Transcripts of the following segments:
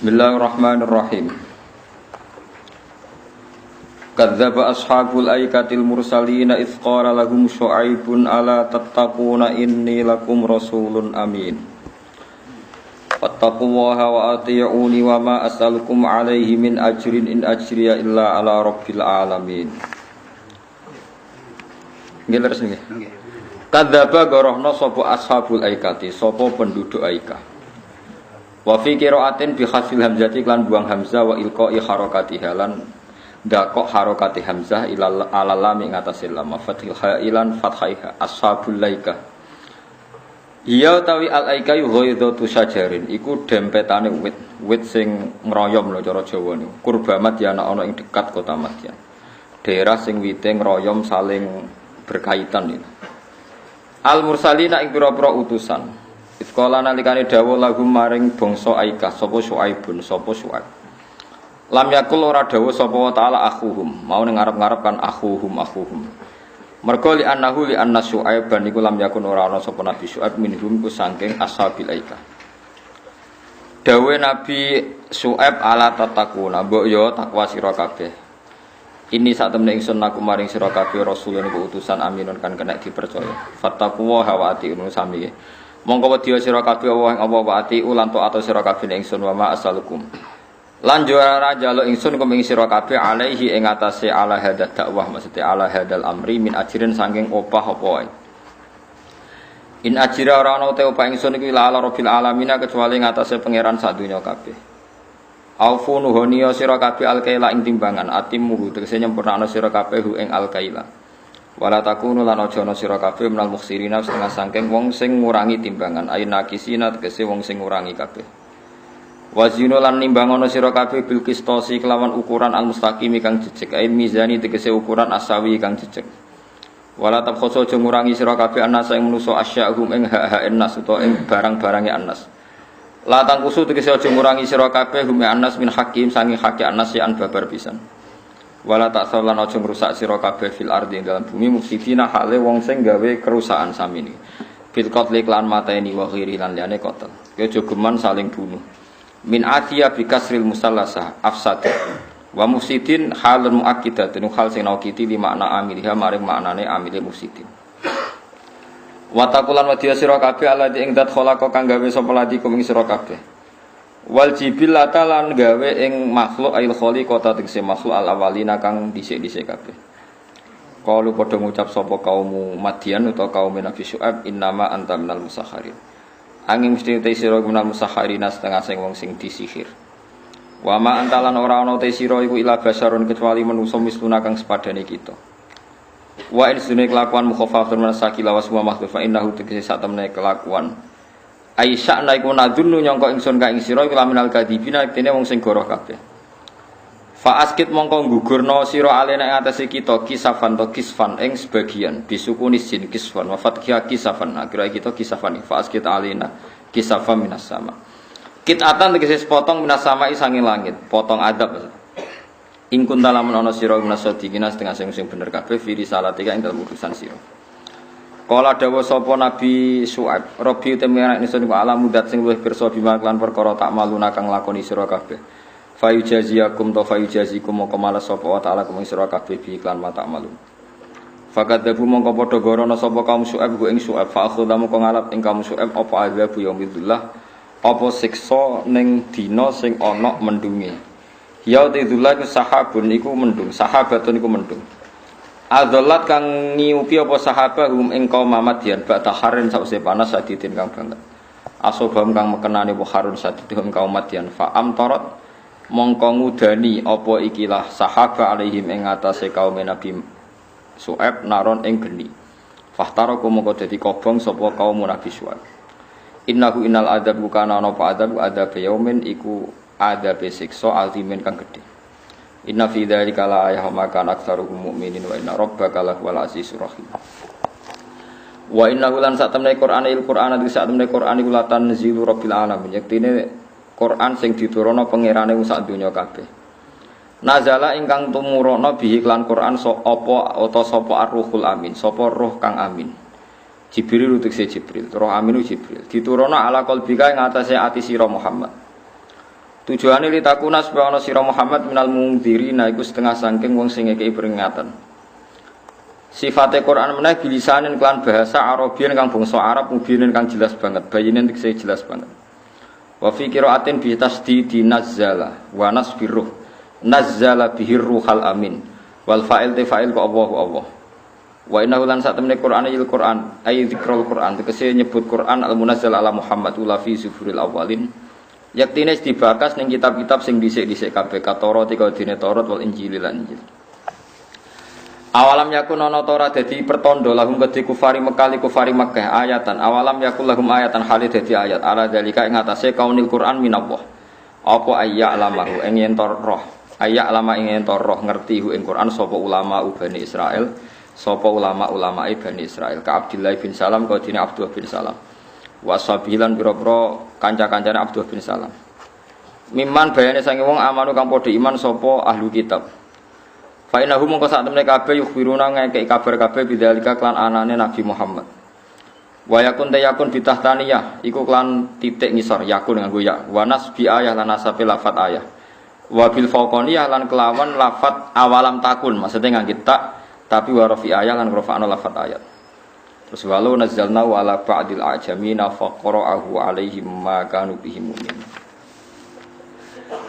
Bismillahirrahmanirrahim. Kadzdzaba ashabul aikatil mursalina idz qala lahum syu'aibun ala tattaquna inni lakum rasulun amin. Wattaqullaha wa ati'uni wa ma as'alukum alaihi min ajrin in ajriya illa ala rabbil alamin. Nggih terus nggih. Kadzdzaba gorohna sapa ashabul aikati, sapa penduduk Aika. Wa fi qiraatin bi khafil hamzati lan buang hamzah wa ilqa'i harakatiha lan ndakok harakati hamzah ilal lam ing atase lam fathil ilan fathaiha ashabul laika. Iya utawi al aika ghaidatu syajarin iku dempetane wit sing ngroyom lho cara Jawa niku. Kurbamat ya ana ing dekat kota Madyan. Daerah sing wite ngroyom saling berkaitan niku. Al mursalina ing pira-pira utusan. Iskola nalikane dawuh lahum maring bangsa Aika sapa Syuaibun sapa Syuaib. Lam yakul ora dawuh sapa taala akhuhum, mau ning ngarep-ngarep kan akhuhum. Mergo li anna Syuaib ban iku lam yakun ora ana sapa Nabi Syuaib minhum ku saking ashabil Aika. Dawuh Nabi Syuaib ala tatakuna, mbok yo takwa sira kabeh. Ini saat temne ingsun aku maring sira kabeh rasulun iku utusan aminun kan kena dipercaya. Fattaqullaha wa ati'un sami. Mongko wedya sira kabeh Allah ing apa waati ulan to atus sira kabeh ingsun wa ma asalukum. Lan juara njaluk ingsun kum ing sira kabeh alaihi ing atase ala hadat dakwah maksudnya ala hadal amri min ajirin saking opah apa wae. In ajira ora ana te opah ingsun iku ila rabbil alamin kecuali ing atase pangeran sak donya kabeh. Aufu nuhoniya sira kabeh alkaila ing timbangan atimmu tegese nyempurnakno sira kabeh ing alkaila. Wala takunu lan aja ana sira kabeh menal mukhsirina setengah sangking wong sing ngurangi timbangan ayin nakisina tegese wong sing ngurangi kabeh. Wazinu lan nimbang ana sira kabeh bil qistosi kelawan ukuran al mustaqim kang jejeg ayin mizani tegese ukuran asawi kang jejeg. Wala tabkhoso aja ngurangi sira kabeh anasa ing manusa asyahum ing hak-hak nas utawa ing barang-barange anas. La tangkusu tegese aja ngurangi sira kabeh hum anas min hakim sangi hak anas ya an babar pisan. Wala tak salan aja ngrusak sira kabeh fil ardi ing dalam bumi mufsidina hale wong sing gawe kerusakan samini. Bil qatli lan mateni wa ghiri lan liyane qatl. Yo jogeman saling bunuh. Min atiya bi kasril musallasah afsad. Wa mufsidin halun muakkidatun hal sing naukiti li makna amiliha maring maknane amile mufsidin. Wa taqulan wa diya sira kabeh alladzi ing dat khalaqa kang gawe sapa ladi kum ing sira kabeh. Wal jibillata lan gawe ing makhluk ail khaliqata tegese makhluk al awalina kang dhisik-dhisik kabeh. Qalu padha ngucap sapa kaum Madyan utawa kaum Nabi Syuaib innama anta minal musakharin. Angin mesti te sira minal musakharin setengah sing wong sing disihir. Wa ma antalan ora ana te sira iku ila basarun kecuali manusa misluna kang sepadane kita. Wa in sunne kelakuan mukhafafatun manasakila wa suma makhlufa innahu tegese sak temne kelakuan Aisyah naiku nadunu nyangka ingsun ka ing sira iku laminal kadibina dene wong sing goroh kabeh. Fa askit mongko gugurna sira alena ing atase kita kisafan to kisfan ing sebagian bisukuni sin kisfan wa fathia kisafan akhire kita kisafan fa askit alena kisafan minas sama. Kitatan tegese potong minas sama sanging langit, potong adab. Ing kuntalamun ana sira minas sadiqina setengah sing bener kabeh fi risalatika ing dalem urusan sira. Kala dawuh sapa Nabi Syuaib, Rabbi temenak ingsun ku alam mudat sing luwih pirsa bima lan perkara tak maluna kang lakoni sira kabeh. Fayujaziyakum to fayujazikum mongko malas sapa wa taala kuming sira kabeh bi iklan mata malun. Fakadzabu mongko padha gorono sapa kaum Syuaib ku ing Syuaib fa akhudha mongko ngalap ing kaum Syuaib apa adzabu yaumillah apa siksa ning dina sing ana mendunge. Ya tidullah ku sahabun iku mendung, sahabatun iku mendung. Adzolat kang ngiupi apa sahabat hum ing kaum Madyan ba'da harin sause panas saditin kang banget. Asobam kang mekenane wa harun sadidhum kaum Madyan fa amtarat mongko ngudani apa ikilah sahabat alaihim ing atase kaum Nabi Syuaib naron ing geni. Fahtaraku mongko dadi kobong sapa kaum Nabi Syuaib. Innahu innal adzab kana ana apa adzab yaumin iku adzab siksa azimin kang gedhe. Inna fi dzalika la ayatin maka aktsaruhum mu'minin wa inna rabbaka lahuwal azizur rahim. Wa innahu lan satamne Qur'an di satamne Qur'an iku latan zilu rabbil alamin. Yektine Qur'an sing diturunno pangerane sak donya kabeh. Nazala ingkang tumurana bihi lan Qur'an apa utawa sapa ar-ruhul amin, sapa roh kang amin. Jibril utukse Jibril, roh amin Jibril. Diturunno ala qalbika ing atase ati sira Muhammad. Tujuane li takuna supaya ana sira Muhammad minal mungdzirina iku setengah saking wong sing ngekeki peringatan. Sifate Quran meneh bilisanin kelan bahasa Arabian kang bangsa Arab mubinin kang jelas banget, bayinin tegese jelas banget. Wa fi qiraatin bi tasdidi nazzala wa nasbiruh. Nazzala bihir ruhal amin. Wal fa'il te fa'il ka Allah. Wa innahu lan satamne Quran il Quran ay zikrul Quran tegese nyebut Quran al munazzal ala Muhammad ula fi zuburil awalin. Yaktine dibakas ning kitab-kitab sing dhisik-dhisik kabeh Taurat kaya dene Taurat wal Injil lan Injil. Awalam yakun ana ora dadi pertanda lahum kedhi kufari Makkah ayatan awalam yakul lahum ayatan hale dadi ayat ala dalika ing atase kaunil Quran minallah apa ayya alamahu ing yen roh ayya alama ing yen roh ngerti hu ing Quran sapa ulama Bani Israil sapa ulama-ulamae Bani Israil ka Abdullah bin Salam ka dene Abdullah bin Salam wasabilan pira-pira kanca-kancane Abdullah bin Salam mimman bayane sange wong amanu kang padha iman sapa ahlu kitab. Fa innahu mongko sak temne kabeh yukhbiruna ngekeki kabar kabeh bidzalika klan anane Nabi Muhammad. Wa yakun tayakun bitahtaniyah iku klan titik ngisor yakun nganggo ya. Wa nasbi ayah lan nasabe lafat ayah. Wa bil faqaniyah lan kelawan lafat awalam takun maksudnya nganggo tak tapi wa rafi ayah lan rafa'na lafat ayat. Terus walau nazzalna wa ala ba'dil ajamina faqara'ahu alaihim ma kanu bihi mu'min.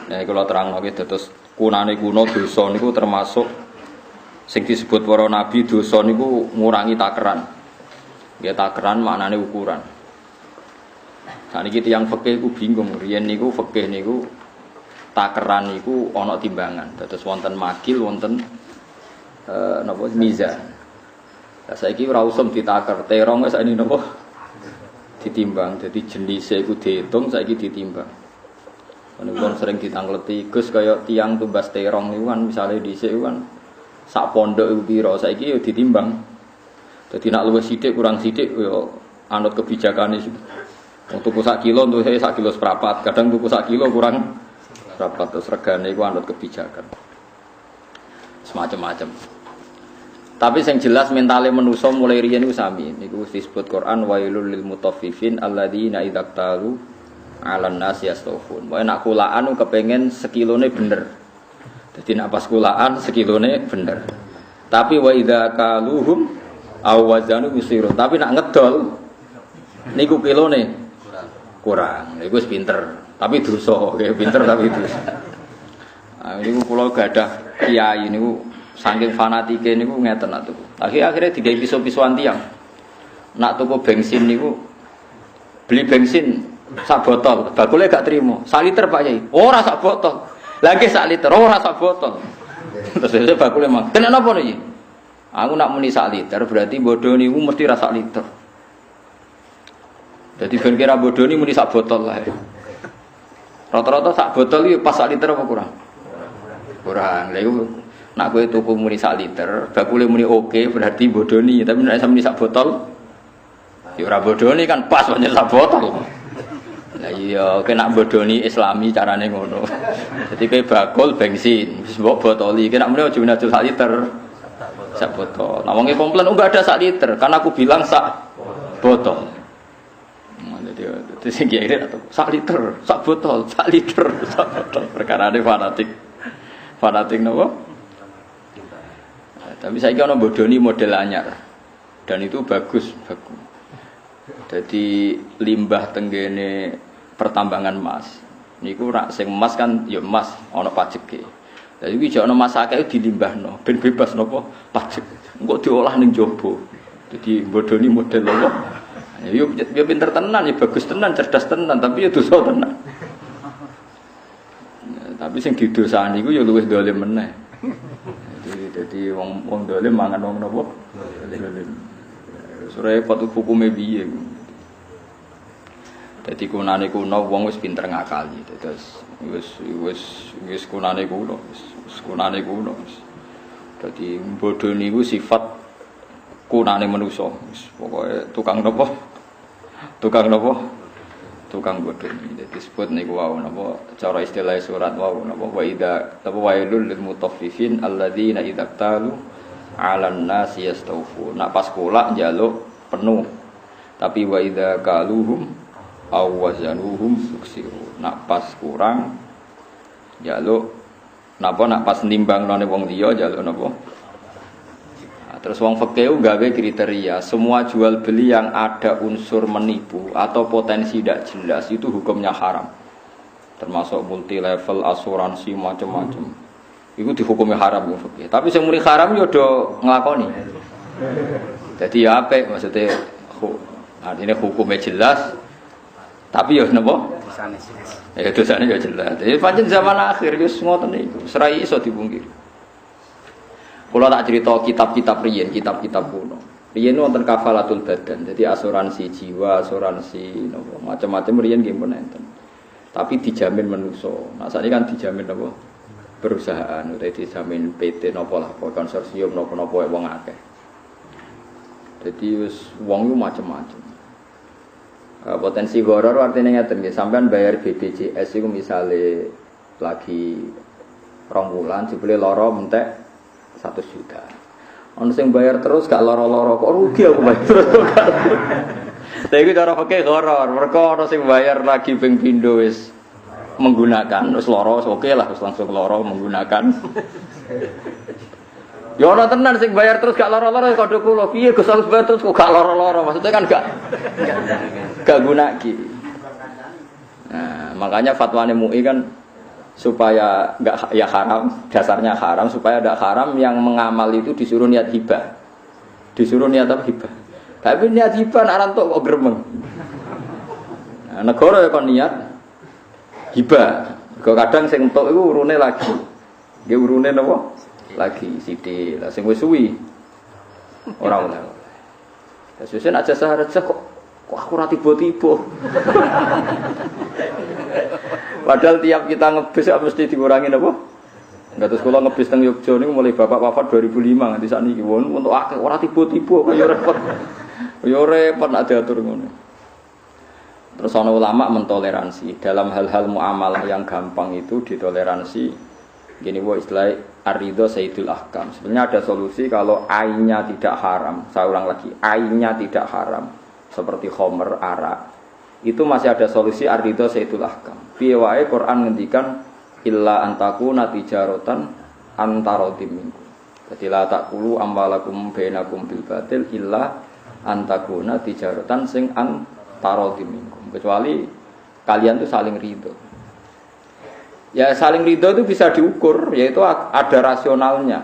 Nah kalau terangno iki terus kunane kuno dosa niku termasuk sing disebut para nabi dosa niku ngurangi takeran. Nggih takeran maknane ukuran. Saniki tiyang fikih iku bingung, riyen niku fikih niku takeran niku ana timbangan. Dados wonten makil, wonten napa mizan. Lah saiki ora usum ditaker, terong wis sakniki napa ditimbang. Dadi jenise iku diitung saiki ditimbang. Menika sering ditangleti Gus kaya tiang tumbas terong niku kan misale dhisik kan sak pondok iku pira saiki ya ditimbang. Dadi nek luwih sithik kurang sithik ya anut kebijakane sih. Wong tuku sak kilo untuk saya sak kilo seprapat, kadang tuku sak kilo kurang seprapat terus regane iku anut kebijakan. Semacam-macam. Tapi yang jelas mentale manusa mulai riyen niku sami. Niku disebut Quran wailul lil mutaffifin alladzina idza talu alan nas yastawfun. Wae nak kulaan kepengen sekilone bener. Dadi nak pas kulaan sekilone bener. Tapi wa idza kaluhum aw wazanu yusirun. Tapi nak ngedol niku kilone kurang. Iku wis pinter, tapi dosa. Pinter tapi dosa. Nah, niku kula gadah kiai niku saking fanatike niku ngeten nak tuku. Akhire digawe piso-pisoan tiyang. Nak tuku bensin niku beli bensin sak botol, bakule gak terima. Sak liter Pak Yai. Ora sak botol. Lagi sak liter, ora sak botol. Terus saya bakule mang. Kena napa niki? Aku nak muni sak liter berarti bodoh niku mesti ra sak liter. Dadi ben kira bodoh ni muni sak botol lah. Rata-rata sak botol iki pas sak liter apa kurang? Kurang. Lha iku nak kowe tuku muni sak liter, bakule muni oke berarti bodoh ni, tapi nek sampe muni sak botol ya ora bodoh ni kan pas pancen sak botol. Lah iya, kena bodoni Islami carane ngono. Jadi kowe bakul bensin, wis mbok botoli, kena mrene aja menajul sak liter. Sak botol. Nah wong komplain enggak ada sak liter, karena aku bilang sak botol. Jadi sing kira sak liter, sak botol, sak liter, sak botol. Perkarane fanatik. Fanatik napa? Tapi saiki ana bodoni model anyar. Dan itu bagus. Jadi limbah tenggene pertambangan emas. Niku rak sing emas kan ya emas ana pajeke. Lah iki jek ana emas akeh dilimbahno ben bebas napa pajek. Engko diolah ning jaba. Dadi bodoni model apa? Ya pinter tenan, ya bagus tenan, cerdas tenan, tapi ya dosa tenan. Tapi sing didosani iku ya luwih dolim meneh. Dadi wong dolim mangan wong napa? Dolim. Sore patu hukume piye. Dadi kunane kuno wong wis pinter ngakali. Terus wis kunane kuno, wis kunane kuno. Dadi bodho niku sifat kunane manusa. Wis pokoke tukang napa? Tukang napa? Tukang bodho. Dadi disebut niku wau napa cara istilah surat wau napa wa idza wailul lil mutaffifin alladzina idza talu 'alan nasi yastawfu. Nak pas kolak njaluk penuh. Tapi wa idza kaluhum aw wazanuhum yuksiru. Nak pas kurang Jaluk napa nak pas nimbang none wong liya jaluk napa. Nah, terus wong fikih gawe kriteria, semua jual beli yang ada unsur menipu atau potensi tidak jelas itu hukumnya haram. Termasuk multi level asuransi macam-macam. Itu dihukumi haram wong fikih. Tapi sing muni haram yo do nglakoni. Jadi ya apik maksudnya artinya hukumnya jelas. Tapi ya napa? Ya dosane ya jelas. Jadi pancen zaman akhir wis ngoten niku, serai iso dipungkiri. Kula tak cerita kitab-kitab riyen, kitab-kitab kuno. Riyen wonten kafalatul badan, jadi asuransi jiwa, asuransi napa macam-macam riyen nggih pun enten. Tapi dijamin manusa. Nah sakniki kan dijamin napa? Perusahaan, utawa dijamin PT napa lah, konsorsium napa-napa wong akeh. Jadi wis wong ku macam-macam. Potensi horor artinya ngeten nggih, sampean bayar BPJS iku misale lagi 2 bulan jebule lara mentek 100 juta. Ono sing bayar terus gak lara-lara kok rugi aku bayar terus. Tapi cara fikih horor, mergo ono sing bayar lagi ping pindho wis menggunakan wis lara oke lah wis langsung lara menggunakan. Ya ora tenan sing bayar terus gak lara-lara kok kula piye Gus harus bayar terus kok gak lara-lara maksudnya kan gak gunaki. Nah, makanya fatwane MUI kan supaya enggak ya haram, dasarnya haram supaya tidak haram yang mengamal itu disuruh niat hibah. Disuruh niat apa hibah. Tapi niat hibah aran tok kok gremeng. Nah, negara ya kon niat hibah. Kok kadang sing entuk iku urune lagi. Nggih urune napa? Lagi sithik. Lah sing wis suwi ora oleh. Sesuk aja sahaja kok aku ora tiba-tiba. Padahal tiap kita ngebis mesti dikurangi apa? Enggak terus kula ngebis teng Yogya niku mulai bapak wafat 2005 nganti sakniki won untuk akeh ora tiba-tiba kaya repot. Ya repot nek diatur ngono. Terus ana ulama mentoleransi dalam hal-hal muamalah yang gampang itu ditoleransi. Gini istilah ar-ridho sayyidul ahkam. Sebenarnya ada solusi kalau ainnya tidak haram. Saya ulang lagi, ainnya tidak haram. Seperti khomer, arak. Itu masih ada solusi ar-ridho sayyidul ahkam. Piye wae Quran ngendikan illa antakuna tijaratan antarodim minkum. Jadi la taqulu amwalakum bainakum bil batil illa antakuna tijaratan sing antarodim minkum. Kecuali kalian itu saling ridho. Ya saling ridho itu bisa diukur, yaitu ada rasionalnya.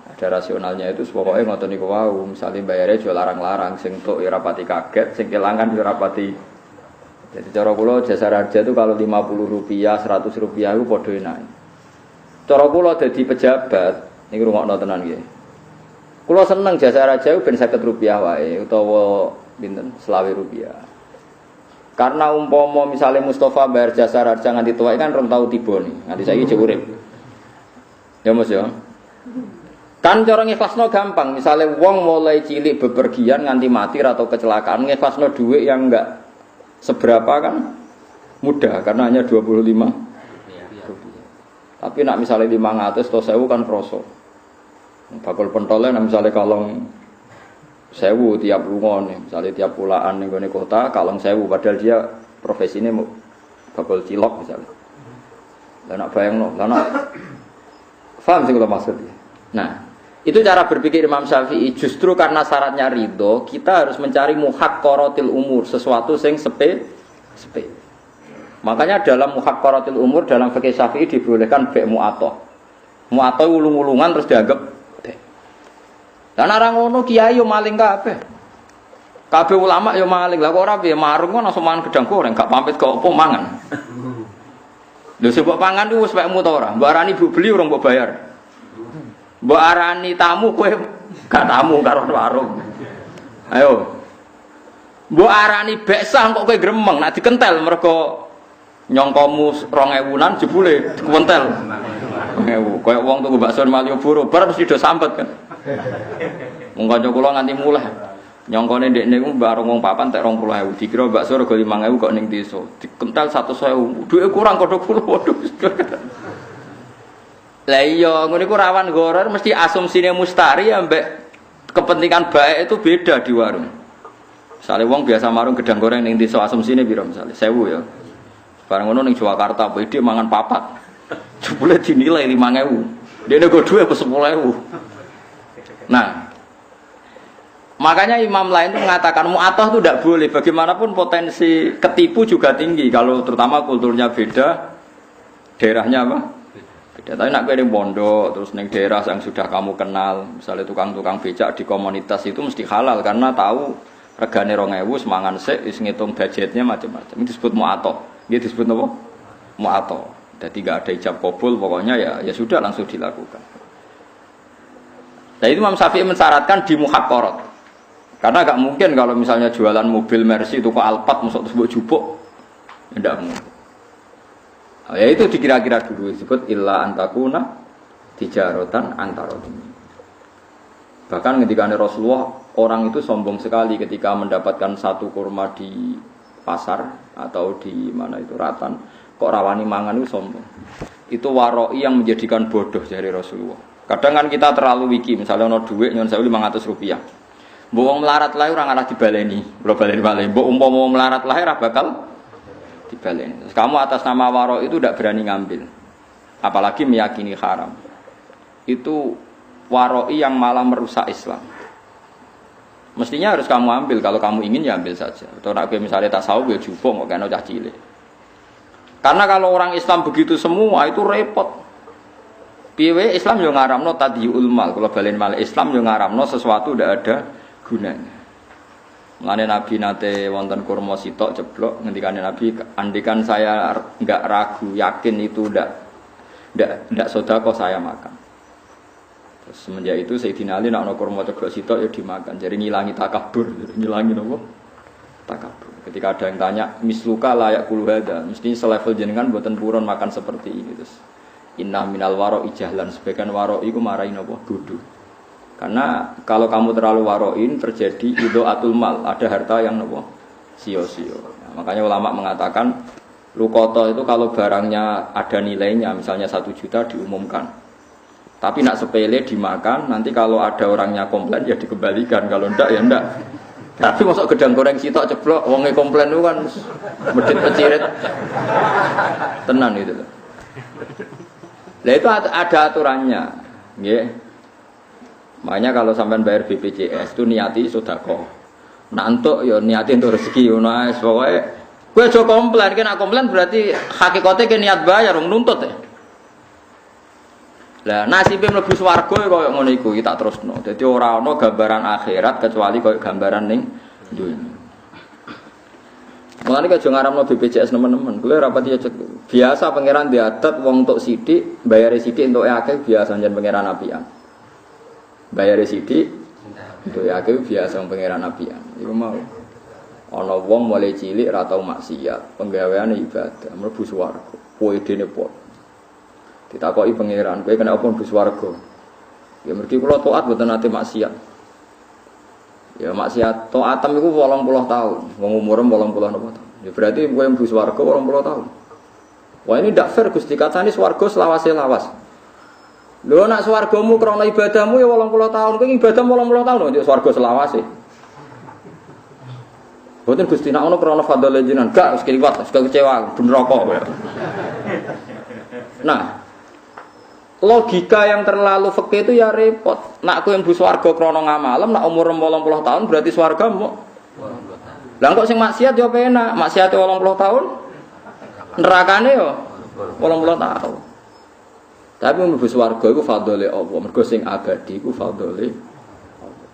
Ada rasionalnya itu pokoknya ngoten niku wau, misale bayare jual larang-larang sing tok ya rapati kaget, sing kelangan ya rapati. Jadi cara kula jasa raja itu kalau 50 rupiah, 100 rupiah itu padha enake. Cara kula dadi pejabat, niku rungokno tenan nggih. Kula seneng jasa raja itu ben 50 rupiah wae utawa pinten 20 rupiah. Karena umpama misalnya Mustafa bayar jasa raja nganti tuwa kan rong tau tiba nih, nganti saiki cek urip. Ya Mas ya. Kan cara ngikhlasno gampang, misalnya wong mulai cilik bepergian nganti mati atau kecelakaan ngikhlasno duit yang enggak seberapa kan mudah karena hanya 25 rupiah. Tapi nak misalnya 500 atau 1000 kan kroso. Bakul pentolnya misalnya kalong 1000 tiap lunga nih, misalnya tiap pulaan ning gone kota kalong 1000 padahal dia profesine mau bakul cilok misalnya. Lah nak bayangno, lah nak paham sing kula maksud ya. Nah, itu cara berpikir Imam Syafi'i. Justru karena syaratnya ridho, kita harus mencari muhaqqaratil umur, sesuatu yang sepe. Makanya dalam muhaqqaratil umur dalam fikih Syafi'i dibolehkan be' mu'athah. Mu'athah ulung-ulungan terus dianggap be'. Lan ora ngono kiai yo maling kabeh. Kabeh ulama yo maling. Lah kok ora piye marung kok langsung mangan gedang goreng, gak pamit kok opo mangan. Lho sebab pangan ku wis pekmu ta ora? Mbok arani ibu beli ora mbok bayar. Mbok arani tamu kowe gak tamu karo warung. Ayo. Mbok arani beksah kok kowe gremeng nek dikentel mergo nyongkomu 2000-an jebule dikentel. 2000. Kayak wong tuku bakso Malioboro bar mesti do sambet kan. Wong kanca kula nganti muleh. Nyongkone ndekne ku bareng wong papan tek 20.000. Dikira bakso rega 5.000 kok ning desa. Dikentel 100.000. Duwe kurang kodho kula waduh. Lah iya, ngono iku rawan goror mesti asumsine mustari ambek kepentingan baik itu beda di warung. Misale wong biasa marung gedang goreng ning desa asumsine piro misale 1000 ya. Barang ngono ning Jakarta, PD mangan papat. Jebule dinilai 5.000. Dene go dhuwit 10.000. Nah, makanya imam lain itu mengatakan mu'atoh itu tidak boleh. Bagaimanapun potensi ketipu juga tinggi. Kalau terutama kulturnya beda, daerahnya apa? Beda. Tapi nak kene pondok, terus neng daerah yang sudah kamu kenal, misalnya tukang-tukang becak di komunitas itu mesti halal karena tahu regane 2.000 semangan sik, wis ngitung budgetnya macam-macam. Itu disebut mu'atoh. Dia disebut apa? Mu'atoh. Jadi tidak ada ijab kabul, pokoknya ya sudah langsung dilakukan. Nah itu Imam Syafi'i mensyaratkan di muhaqqarat. Karena gak mungkin kalau misalnya jualan mobil Mercy itu kok Alphard masuk tersebut jupuk. Tidak mungkin. Nah, ya itu dikira-kira dulu disebut illa antakuna tijaratan antarodin. Bahkan ketika Rasulullah, orang itu sombong sekali ketika mendapatkan satu kurma di pasar atau di mana itu Ratan, kok rawani mangan itu sombong. Itu waroi yang menjadikan bodoh dari Rasulullah. Kadang kan kita terlalu wiki, misalnya ono duit nyon 500 rupiah. Mbok wong melarat lahir ora ngalah dibaleni. Kula baleni malih. Mbok umpama wong melarat lahir ora bakal dibaleni. Terus kamu atas nama waro itu tidak berani ngambil. Apalagi meyakini haram. Itu waroi yang malah merusak Islam. Mestinya harus kamu ambil. Kalau kamu ingin ya ambil saja. Atau nak misalnya tasawuf ya jupuk kok kena cah cilik. Karena kalau orang Islam begitu semua itu repot. Piye Islam yo ngaramno tadiyul mal. Kalau balen mal Islam yo ngaramno sesuatu ndak ada gunanya. Mulane Nabi nate wonten kurma sitok ceblok ngendikane Nabi, andikan saya enggak ragu, yakin itu ndak sedekah saya makan. Terus semenjak itu Sayyidina Ali nek ana kurma ceblok sitok ya dimakan. Jadi ngilangi takabur, ngilangi napa? Takabur. Ketika ada yang tanya, misluka layak kuluhada, mesti selevel jenengan mboten purun makan seperti ini. Terus inna minal waro ijahlan, sebagian waro iku marahin apa? Bodoh. Karena kalau kamu terlalu waroin terjadi idhoatul mal, ada harta yang apa? Sio-sio. Nah, makanya ulama mengatakan lukoto itu kalau barangnya ada nilainya, misalnya 1 juta diumumkan. Tapi nak sepele dimakan, nanti kalau ada orangnya komplain ya dikembalikan, kalau ndak ya ndak. Tapi masuk gedang goreng sitok ceblok, wonge komplain itu kan medit pecirit. Tenan itu. Lah itu ada aturannya, nggih. Makanya kalau sampean bayar BPJS itu niati sedekah. Nak entuk ya niati untuk rezeki ngono ae pokoke. Kowe aja komplain, nek komplain berarti hakikate ke niat bayar wong nuntut ya. Lah nasibe mlebu swarga koyo ngono iku iki tak terusno. Dadi ora ana gambaran akhirat kecuali koyo gambaran ning dunya. Mulane aja ngaramno BPJS nemen-nemen. Kuwi rapati aja biasa pangeran diadat wong entuk sithik, bayare sithik entuke akeh biasa njen pangeran apian. Bayare sithik entuke akeh biasa pangeran apian. Iku mau. Ana wong mulai cilik ora tau maksiat, penggaweane ibadah, mlebu swarga. Kowe dene pot. Ditakoki pangeran, kowe kena apa mlebu swarga? Ya mergi kula taat mboten nate maksiat. Ya maksiat taatem iku 80 tahun, wong umure 80 napa tahun. Ya berarti kowe mlebu swarga 80 tahun. Wah ini ndak fair Gusti, katane swarga selawase lawas. Lho nek swargamu krana ibadahmu ya 80 tahun, kowe ibadah 80 tahun yo swarga selawase. Boten Gusti nek ono krana fadhil jenengan, gak wis kliwat, wis kecewa, ben neraka. Nah, logika yang terlalu fikih itu ya repot. Nak kowe mlebu swarga krana ngamalem, nak umur 80 tahun berarti swarga mbok 80 tahun. Lah kok sing maksiat yo penak, maksiate 80 tahun. Nerakane yo 80 tahun. Tapi mlebu swarga iku fadhile Allah, mergo sing abadi iku fadhile Allah.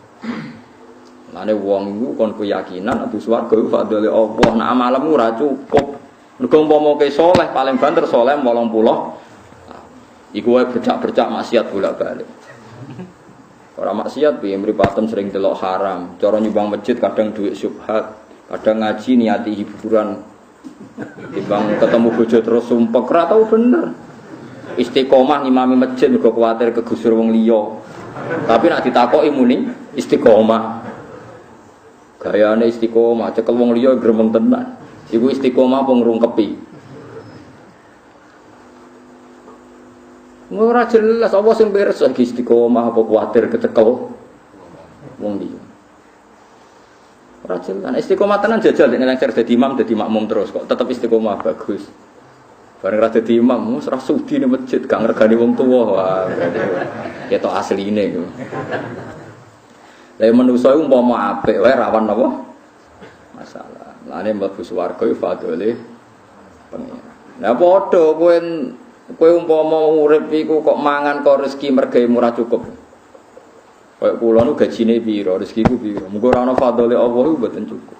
Lane wong iku kon keyakinan mlebu swarga iku fadhile Allah, nak amalmu ora cukup. Mergo umpama ke saleh paling banter saleh 80. Iku wae bercak-bercak maksiat bolak-balik. Ora maksiat piye mripaten sering delok haram, cara nyumbang masjid kadang duit syubhat, kadang ngaji niati hiburan. Timbang ketemu bojo terus sumpek ora tau bener. Istiqomah ngimami masjid mergo kuwatir kegusur wong liya. Tapi nek ditakoki muni istiqomah. Gayane istiqomah, cekel wong liya gremeng tenan. Iku istiqomah apa ngrungkepi? Ora jelas apa sing beres iki istiqomah apa kuwatir kecekel wong liya. Ora jelas. Istiqomah tenan jajal nek nang dadi imam dadi makmum terus kok tetep istiqomah bagus. Bareng ra dadi imam ora sudi ning masjid gak ngregani wong tuwa. Wah, ketok asline iku. Lah manusa iku umpama apik wae rawan napa? Masalah. Lane mlebu swarga iku fadhole pengen. Lah padha kowe umpama urip iku kok mangan kok rezeki mergawe ora cukup. Kayak kula nu gajine piro, rezekiku piro. Muga ora ana fadhole Allah iku mboten cukup.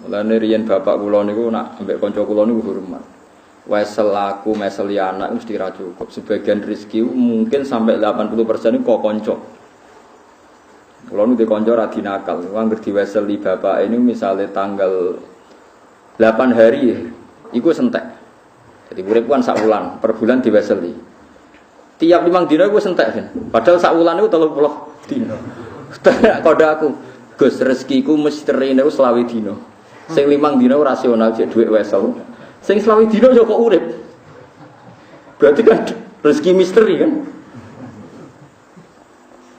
Mulane riyen bapak kula niku nak ambek kanca kula niku hormat. Wesel aku mesel anak mesti ra cukup. Sebagian rezeki mungkin sampai 80% iku kok kanca. Kula nu di kanca ra dinakal. Wong ngerti wesel li bapak ini misale tanggal 8 hari iku sentek. Jadi urip kan sak wulan, per bulan diweseli. Tiap 5 dina gue sentek kan. Padahal sak wulan itu 30 dina. Kode aku, Gus rezekiku misteri niku 20 dina. Sing 5 dina rasional cek dhuwit wesel. Sing 20 dina yo kok urip. Berarti kan rezeki misteri kan.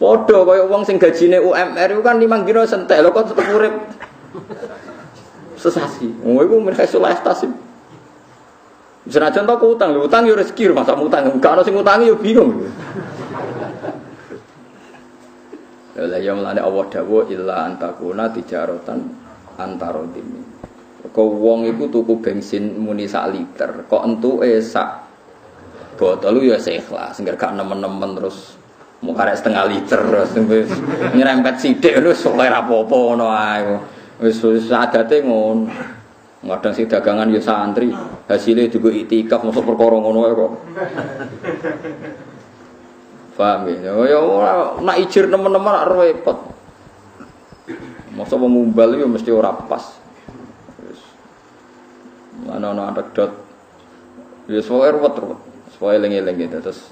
Padha kaya wong sing gajine UMR itu kan 5 dina sentek lho kok tetep urip. Sesasi. Oh iku mereka sulastasi. Senajan tau utang, utang yo rezeki masa utang, gak ono sing utangi yo bingung. Lah ya mulane Allah dawuh illa antakuna tijaratan antarodimi. Kok wong iku tuku bensin muni sak liter, kok entuke sak botol yo ikhlas, engger gak nemen-nemen terus mau karek setengah liter terus nyerempet sithik terus ora apa-apa ngono ae. Wis adate ngono. Kadang sing dagangan ya santri, hasilnya juga itikaf masuk perkara ngono wae kok. Paham ya? Ya ora nak ijir teman-teman ora repot. Masa mengumbal itu mesti ora pas. Wis. Ana anekdot. Ya soal repot. Soal eling-eling gitu terus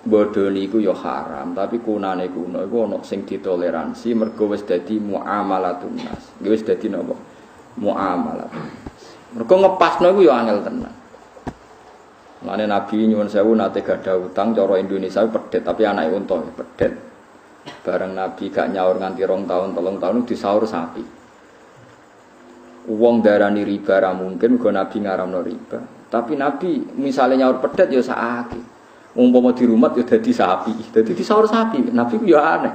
bodho niku ya haram, tapi kunane kuno iku ana sing ditoleransi mergo wis dadi muamalatun nas. Wis dadi napa? Muamalah. Mergo ngepasno iku ya angel tenan. Mane Nabi nyuwun sewu nate gadah utang cara Indonesia pedet tapi anake unta pedet. Bareng Nabi gak nyaur nganti 2 tahun 3 tahun disaur sapi. Wong darani riba ra mungkin mergo Nabi ngaramno riba. Tapi Nabi misalnya nyaur pedet ya sakake. Umpama di rumah ya dadi sapi. Dadi disaur sapi. Nabi ku ya aneh.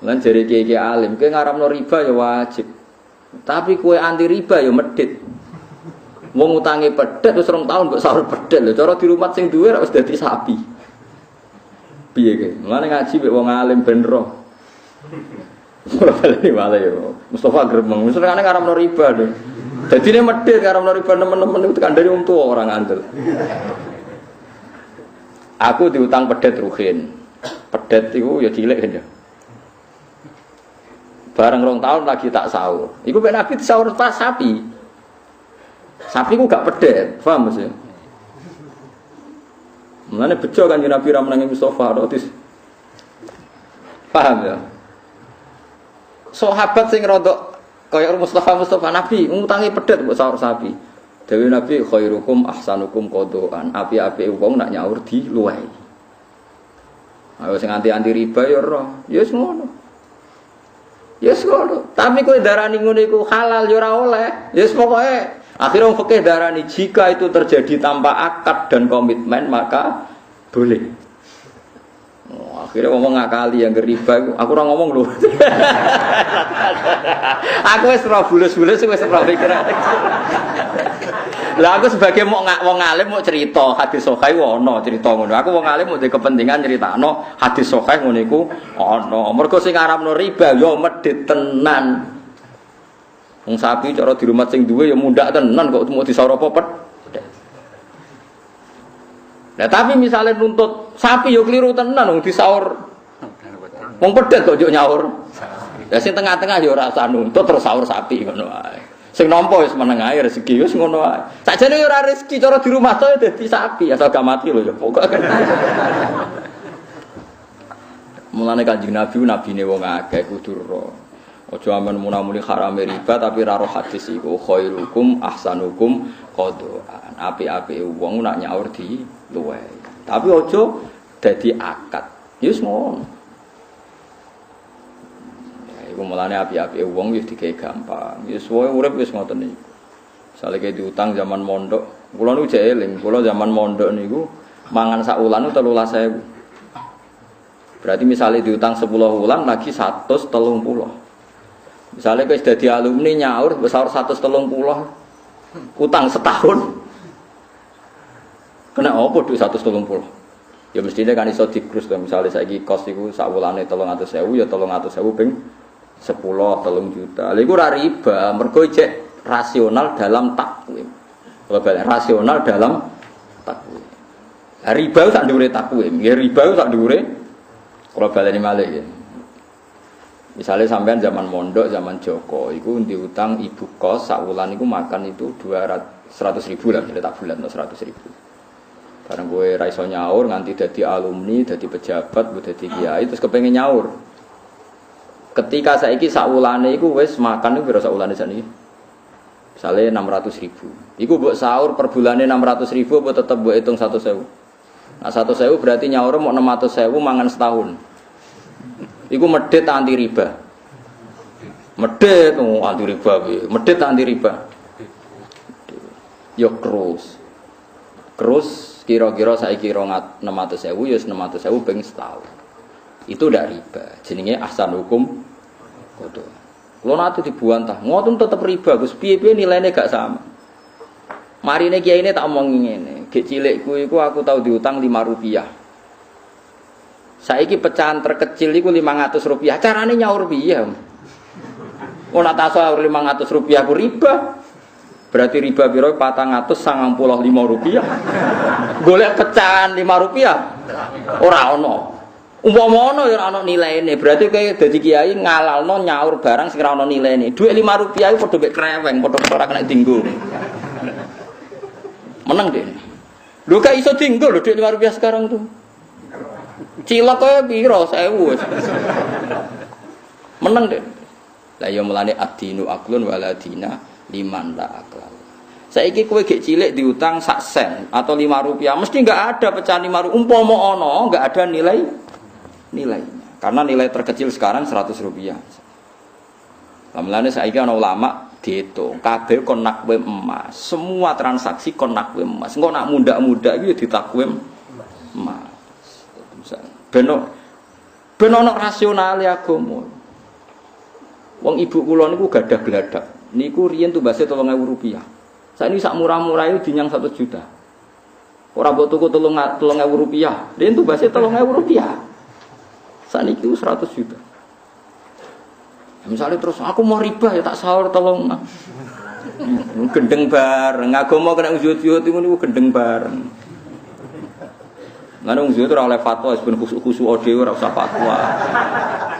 Lan jare kiye-kiye alim, kowe ngaramno riba ya wajib. Tapi kue anti riba ya medit. Wong utange pedet wis 2 tahun kok sahur pedet lho. Cara di rumah sing duwe wis dadi sapi. Piye ge? Mulane ngaji mek wong alim ben roh. Ora bali wae yo. Mustafa gremeng. Wis kan ngaramno riba lho. Dadine medit ngaramno riba nemen-nemen itu kan dari wong tuwa ora ngandel. Aku diutang pedet ruhin. Pedet iku ya cilik kan ya. Bareng 2 tahun lagi tak sahur. Iku ben Nabi sahur pas sapi. Sapi ku gak pedet, paham mesti. Mulane bejo kan Nabi ra menangi Mustafa rotis. Paham ya? Sahabat sing rodok kaya Mustafa Nabi ngutangi pedet mbok sahur sapi. Dewe Nabi khairukum ahsanukum qadaan. Api-api wong nak nyaur di luweh. Ayo sing anti-anti riba ya ora. Ya wis ngono. Yes ngono, tapi kowe darani ngono iku halal ya ora oleh. Yes pokoke akhire wong fikih darani jika itu terjadi tanpa akad dan komitmen maka boleh. Oh, akhirnya ngomong ngakali yang riba aku ora ngomong lho. Aku wis ora bulus-bulus wis ora pikir. Lah aku sebagai wong alim mau cerita hadis sahih ono cerita ngono. Aku wong alim mau duwe kepentingan nyeritakno hadis sahih ngono iku ono. Mergo sing aramno riba ya medhit tenan. Wong sapi cara di rumah sing duwe ya mundak tenan kok mau disaur apa pet. Nah tapi misalnya nuntut sapi yo keliru tenan wong disaur. Wong pedet kok yo nyaur. Lah sing tengah-tengah yo ora usah nuntut terus saur sapi ngono wae. Sing nampa wis meneng ae rezeki wis ngono wae. Sakjane yo ora rezeki cara di rumah to dadi sapi asal gak mati lho ya pokoke. Mulane Kanjeng Nabine wong akeh kudu ro. Aja amen munamuli harame riba tapi ra ro hadis iku khairukum ahsanukum qadaan. Api-api wong nak nyaur di luweh. Tapi aja dadi akad. Wis ngono. Iku mulane api-api wong wis digawe gampang. Wis wae urip wis ngoten niku. Misale ke diutang zaman mondok, kula niku jek eling, kula zaman mondok niku mangan sak wulan 13.000. Berarti misalnya diutang 10 wulan lagi 130. Misalnya wis dadi alumni nyaur besar 130. Utang setahun. Kena apa duit 130? Ya mestinya kan iso dikrus to. Misale saiki kos iku sak wulane 300.000 ya 300.000 ping 10 3 juta. Lha iku ora riba, mergo cek rasional dalam takwim. Kalau balik rasional dalam takwim. Riba sak dhuwure takwim, ya riba sak dhuwure kalau baleni malih ya. Misalnya sampean zaman mondok, zaman Joko, iku diutang ibu kos sak wulan iku makan itu 100.000 lah, tak bulan 100.000. Karena gue raiso nyaur nganti dadi alumni, dadi pejabat, dadi kiai terus kepengen nyaur. Ketika saiki sak wulane iku wis makan iku pira sak wulane sakniki? Misale 600.000. Iku mbok sahur per bulane 600.000 apa tetep mbok hitung 100.000? Nah 100.000 berarti nyaur mau 600.000 mangan setahun. Iku medhit anti riba. Medhit anti riba piye? Medhit anti riba. Yo Terus kira-kira saiki 600.000 ya 600.000 ping setahun. Itu ndak riba. Jenenge ahsan hukum qadha. Kulo nate dibuantah, ngoten tetep riba, Gus. Piye-piye nilainya gak sama. Marine kiyaine tak omongi ngene, gek cilikku iku aku tau diutang Rp5. Saiki pecahan terkecil iku Rp500. Carane nyaur piye? Ora tak sahur Rp500 ku riba. Berarti riba piro 495 rupiah. Golek pecahan Rp5. Ora ono. Umpama ono ya ora ono nilaine. Berarti kowe dadi kiai ngalalno nyaur barang sing ora ono nilaine. Dhuwit Rp5 iku padha mek kreweng, padha ora kena dienggo. Meneng deh. Lho gak iso dienggo lho dhuwit Rp5 sekarang tuh. Cilok kowe piro 1000 wis. Meneng deh. Lah ya mulane ad-dinu aklun wala dina liman la akal. Saiki kowe gek cilik diutang sak sen atau Rp5, mesti enggak ada pecahan Rp5. Umpama ono enggak ada nilainya. Karena nilai terkecil sekarang Rp100. Lamlane saiki ana ulama diitung kabeh kon nakwim emas. Semua transaksi kon nakwim emas. Engko nak muda-muda iki ditakwim emas. Ben ono rasionale agama. Wong ibu kula niku gadah gladak. Niku riyen tumbase Rp3.000. Saiki sak murah-murah itu dinyang 1 juta. Ora mbok tuku Rp3.000. Riyen tumbase Rp3.000. Saniki 100 juta. Misalnya terus aku mau riba ya tak sahur tolong. Gendeng bareng. Agama kena uzut-uzut niku gendeng bareng. Lan wong uzut ora oleh fatwa ben khusuk-khusuk dhewe ora usah fatwa.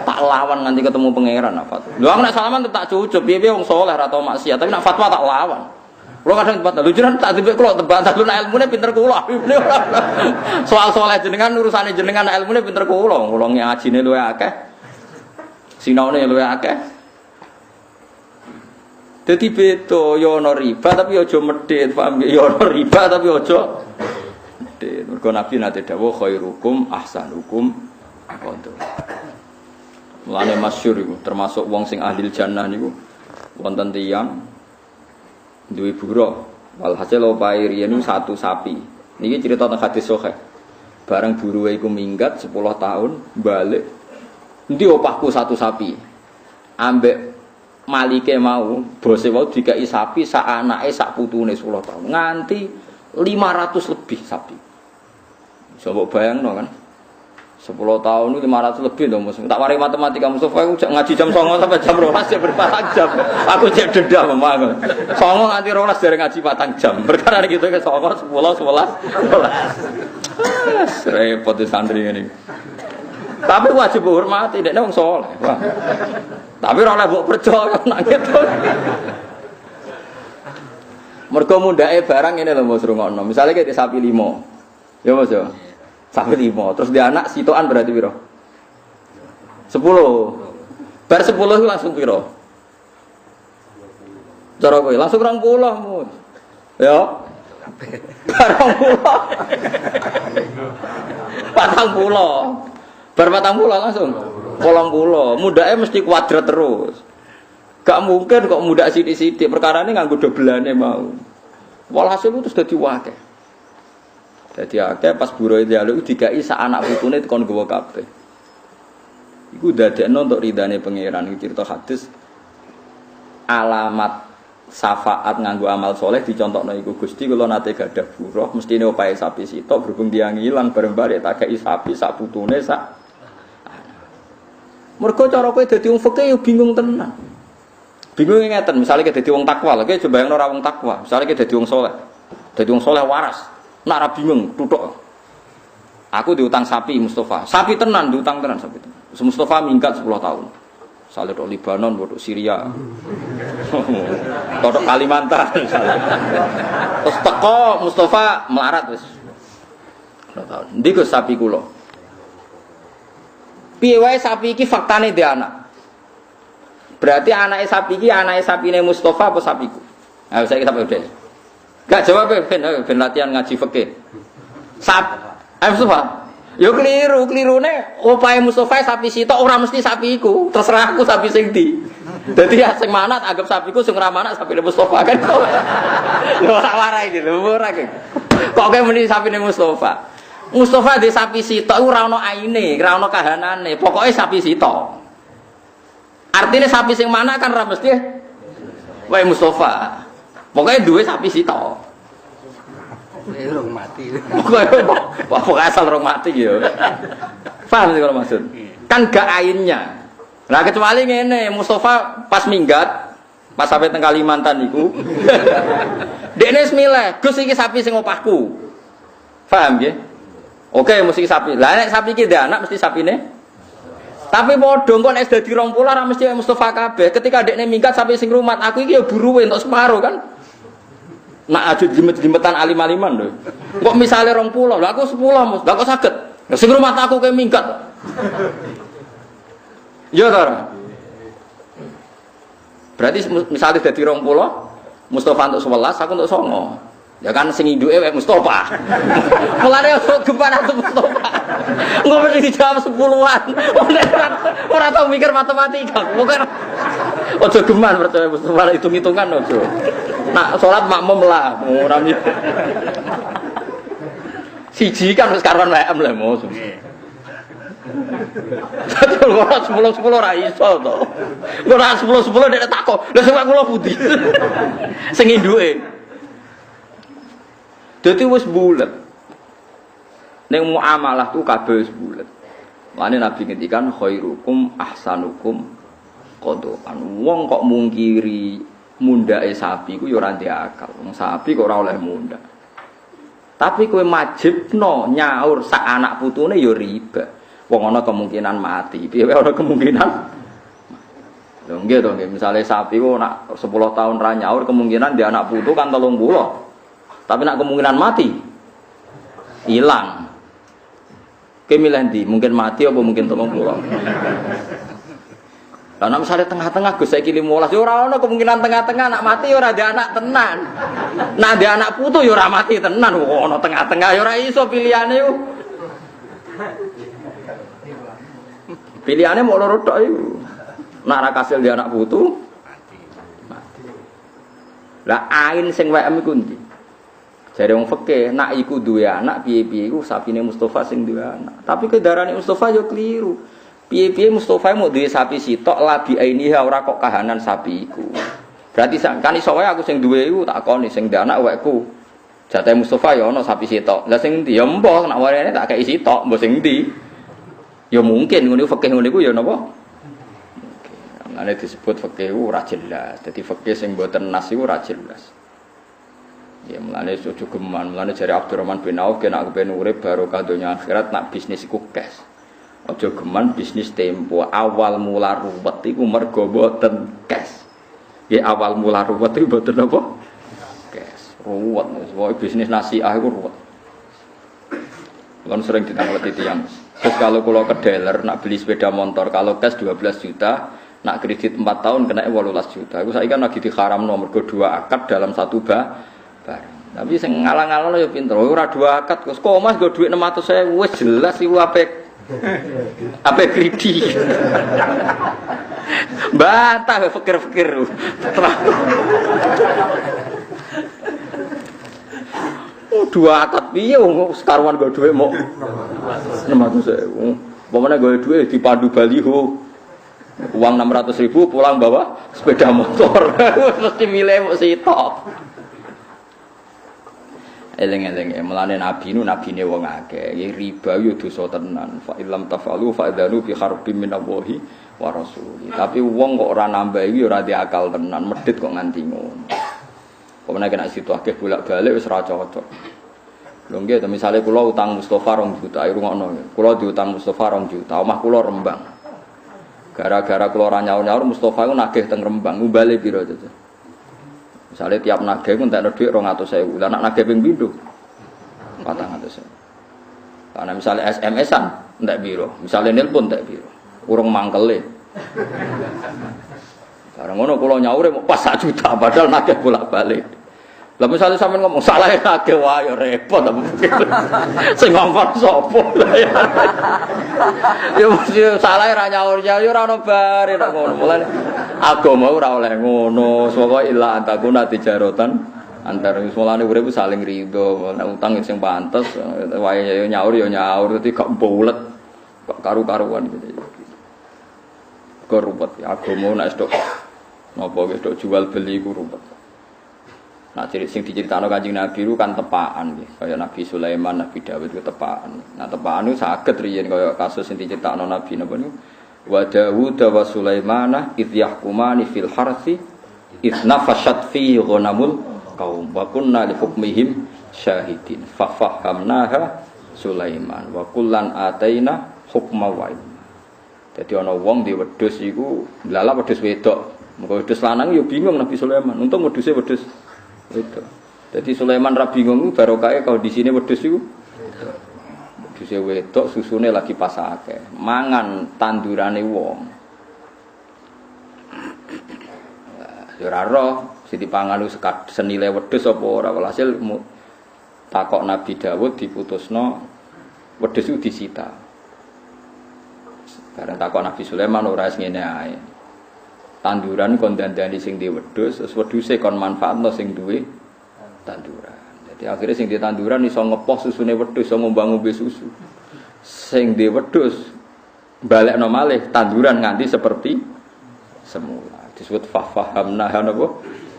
Tak lawan nganti ketemu pangeran apa. Lho aku nek salaman tak cucup, piye-piye wong saleh ora tau maksiat, tapi nek fatwa tak lawan. Kulo kadang debat, lho jenengan tak dipik kulo debat, lho nek ilmune pinter kulo. Soal saleh jenengan urusane jenengan nek ilmune pinter kulo, kulo ngajine luwih akeh. Sinaune luwih akeh. Dadi beda ya ana riba tapi aja medhit, paham ya ana riba tapi aja medhit. Mergo Nabi nate dawuh khairukum ahsanukum qadha. Mulane masyhur iku termasuk wong sing ahli jannah niku wonten tiyang duwe buruh walhasil opahe riyen niku 1 sapi. Niki cerita teng hadis sahih. Bareng buruhe iku minggat 10 tahun balik. Endi opahku 1 sapi. Ambek malike mau, bose mau dikai sapi sak anake sak putune 10 tahun. Nganti 500 lebih sapi. Coba bayangno kan. 10 tahun itu 500 lebih loh Mas. Tak mari matematika Mustafa aku ngaji jam 09.00 sampai jam 12 ya berpatang jam. Aku cek dendam memang. 09.00 nganti 12 dari ngaji patang jam. Perkara gitu ke 09.00 10 11 12. Repot di santri ini. Tapi wajib hormati dekne wong saleh. Wah. Tapi ora oleh mbok percaya nang gitu. Mergo mundake barang ngene lho Mas rungokno. Misale kene sapi 5. Ya Mas ya. Sampai 5, terus dia anak sitoan berarti piro? 10. Bar 10 itu langsung piro? Cara kowe langsung 20 mu. Ya. Bar 40. Bar 40 langsung. 30, mudake mesti kuadrat terus. Gak mungkin kok mudak sithik-sithik, perkarane nganggo dobelane mau. Walhasil itu sudah diwakeh. Dadi akeh pas buruhe njaluk dikai sak anak putune tekon gawa kabeh. Iku dadekno untuk ridane pangeran. Iki cerita hadis alamat syafaat nganggo amal soleh dicontohno iku Gusti kula nate gadah buruh mestine opahe sapi sitok berhubung dia ngilang bareng barek tak kei sapi sak putune sak. Mergo cara kowe dadi wong fikih yo bingung tenan. Bingung ngeten, misale kowe dadi wong takwa, kowe coba bayangno ora wong takwa, misale kowe dadi wong soleh. Dadi wong soleh waras, nek ora bingung tutuk. Aku diutang sapi Mustafa. Sapi tenan diutang tenan sapi. Mustafa minggat 10 tahun. Saleh tok Libanon, tok Syria. Tok Kalimantan. Terus teko Mustafa melarat wis. 10 tahun. Ndi Gus sapi kula. Piye wae sapi iki faktane dhe anak. Berarti anake sapi iki anake sapine Mustafa apa sapiku? Ayo saiki sampe udah. Gak jawab ben latihan ngaji fikih. Ayo Mustafa. Yo klirune opahe Mustafa sapi sitok ora mesti sapi iku. Terserah aku sapi sing ndi. Dadi sing manat anggap sapiku sing ora manat sapine Mustafa kan. Lho ora warai iki lho ora ki. Kok kowe muni sapine Mustafa. Mustafa dhe sapi sitok iku ora ono aine, ora ono kahanane. Pokoke sapi sitok. Artinya sapi sing mana kan ora mesti wae Mustafa. Pokoke duwe sapi sitok. Rong mati. Pokoknya asal rong mati ya. Paham sih kalau maksud? Kan gak ainnya. Nah kecuali ngene, Mustafa pas minggat, pas sampai teng Kalimantan niku. Dekne milih, Gus iki sapi sing opahku. Paham nggih? Oke, mesti sapi. Lah nek sapi iki ndek anak mesti sapine. Tapi padha kok nek dadi 20 ora mesti Mustafa kabeh. Ketika dekne minggat sampai sing rumat, aku iki ya buruwe entuk separo kan. Nak aja jimet-jimetan alim-aliman lho. Kok misale 20, lho aku 10, Mus. Lah kok saged? Lah sing rumah aku ke minggat. Ya ta. Berarti misale dadi 20, Mustafa untuk 11, aku untuk 9. Ya kan sing induke wae Mustafa. Mulane kok gempan aku Mustafa. Engko mesti dijawab 10-an. Ora tau mikir matematika. Pokoke ojo geman percaya Mustafa hitung-hitungan ojo. Nak salat makmum lah, ora mikir. Siji kan wis karuan WM lah mos. Dadi ora 10-10 ora iso to. Ora 10-10 nek takok, lha sing kula pundi. Sing induke. Dadi wis bulet. Ning muamalah tu kabeh wis bulet. Mane Nabi ngendikan khairukum ahsanukum qadaan. Wong kok mungkiri mundake sapi ku ya ora ndek akal. Wong sapi kok ora oleh mundak. Tapi kowe majibno nyaur sak anak putune ya riba. Wong ana kemungkinan mati. Piye wae ana kemungkinan. Lho nggih to nggih, misale sapi ku nak 10 tahun ra nyaur kemungkinan dia anak putu kan 30. Tapi nak kemungkinan mati hilang. Kowe milih ndi? Mungkin mati apa mungkin 30? Lah nek misale tengah-tengah Gus saiki 15 ya ora ana kemungkinan tengah-tengah nak mati ya ora ada anak tenan. Nak ada anak putu ya ora mati tenan. Kok ana tengah-tengah ya ora iso pilihane yo. Pilihane mau loro tok iku. Nak ra kasil dia anak putu mati. Lah ain sing WM iku ndi? Jare wong fikih nak iku duwe anak piye-piye iku sapine Mustafa sing duwe anak. Tapi kedarane Mustafa yo keliru. Piye-piye Mustafa mau duwe sapi sitok labi ainiha ora kok kahanan sapi iku. Berarti kan iso wae aku sing duwe iku tak koni sing ndek anak wekku. Jatah Mustafa ya ana sapi sitok. Lah sing ndi ya mbah nak warene tak kei sitok, mbah sing ndi? Ya mungkin ngono fikih ngono iku ya napa? Oke. Ane disebut fikih ora jelas. Dadi fikih sing mboten nas iku ora jelas. Ya mulane ojo geman, mulane jare Abdurrahman bin Auf kena aku ben urip barokah donya akhirat nak bisnis iku cash. Aja geman bisnis tempo awal mula ruwet iku mergo mboten cash. Ya awal mula ruwet iku mboten apa? Cash. Ruwet wis bisnis nasiah iku ruwet. Kan sering ditanglet tiyang. Terus kalau kula ke dealer nak beli sepeda motor kalau cash 12 juta, nak kredit 4 tahun kena 18 juta. Iku saiki kan lagi diharamno mergo 2 akad dalam 1 barang. Tapi sing ngalang-alang ya pinter. Ora 2 akad kok Mas go dhuwit 600.000 wis jelas iku apik. Apa greedy? Bantah fikir-fikir. Oh, 2 akad piye sekaruan go dhuwit mok 600.000. Pemene go dhuwit dipandu baliho. Uang 600.000 pulang bawa sepeda motor. Mesti milih mok sitok. Eleng-eleng mulane nabine wong akeh. Riba yo dosa tenan. Fa illam tafalu fa adzanu bi harbin minallahi wa rasuli. Tapi wong kok ora nambahi ora di akal tenan, medhit kok nganti ngono. Pemene kena situ akeh bolak-balik wis ora cocok. Lho nggih, misale kula utang Mustofa 2 juta, rungokno. Kula diutang Mustofa 2 juta, omah kula Rembang. Gara-gara kula ora nyaur-nyaur Mustofa iku nagih teng Rembang, umbale pira to? Misale tiap nagih ku entekno dhuwit 200.000. Lah nek nagih ping pindho 400.000. Karena misale SMS-an entek pira? Misale nelpon entek pira? Urung mangkele. Bareng ngono kula nyaure pas 1 juta padahal nagih bolak-balik. Lah misale sampean ngomong salah nagih wae ya repot apa. Sing ngomong sapa? Ya mesti salah ra nyaur ya ora ono bare nek ngono. Mulane agama ora oleh ngono. Pokoke illa antakuna tijaratan antar mulane urip saling rido. Nek utang sing pantes wae ya nyaur dadi gak bulet. Kok karu-karuan gitu. Ruwet agama nek stok napa wis stok jual beli ku ruwet. Nah sing diceritakno Kanjeng Nabi ku kan tepaan nggih, kaya Nabi Sulaiman, Nabi Daud ku tepaan. Nah tepaan ku saged riyen kaya kasus sing diceritakno Nabi napa niku. Wa Daud wa Sulaimana idh yahkumani fil harthi idh nafashat fi ghanamul qaum wa kunna li hukmihim syahidin fa fahamnaha Sulaiman wa kullan ataina hukma wa Jadi ana wong di wedhus iku lala wedhus wedok. Muga wedhus lanang ya bingung Nabi Sulaiman. Untung wedhuse wedhus wedok. Jadi Sulaiman ra bingung barokahe kondisine wedhus iku. Wedhuse wedok susune lagi pasake. Mangan tandurane wong. Ya ora roh sing dipangan senile wedhus apa ora walhasil takok Nabi Daud diputusno wedhus iku disita. Karena takut Nabi Sulaiman ora ngene ae. Tanduran kon dandani sing di wedhus, terus wedhuse kon manfaatno sing duwe tanduran. Jadi akhirnya sing di tanduran iso ngepoh susune wedhus, iso ngombang-ngombe susu. Sing di wedhus balekno malih tanduran nganti seperti semula. Disebut fahamna napa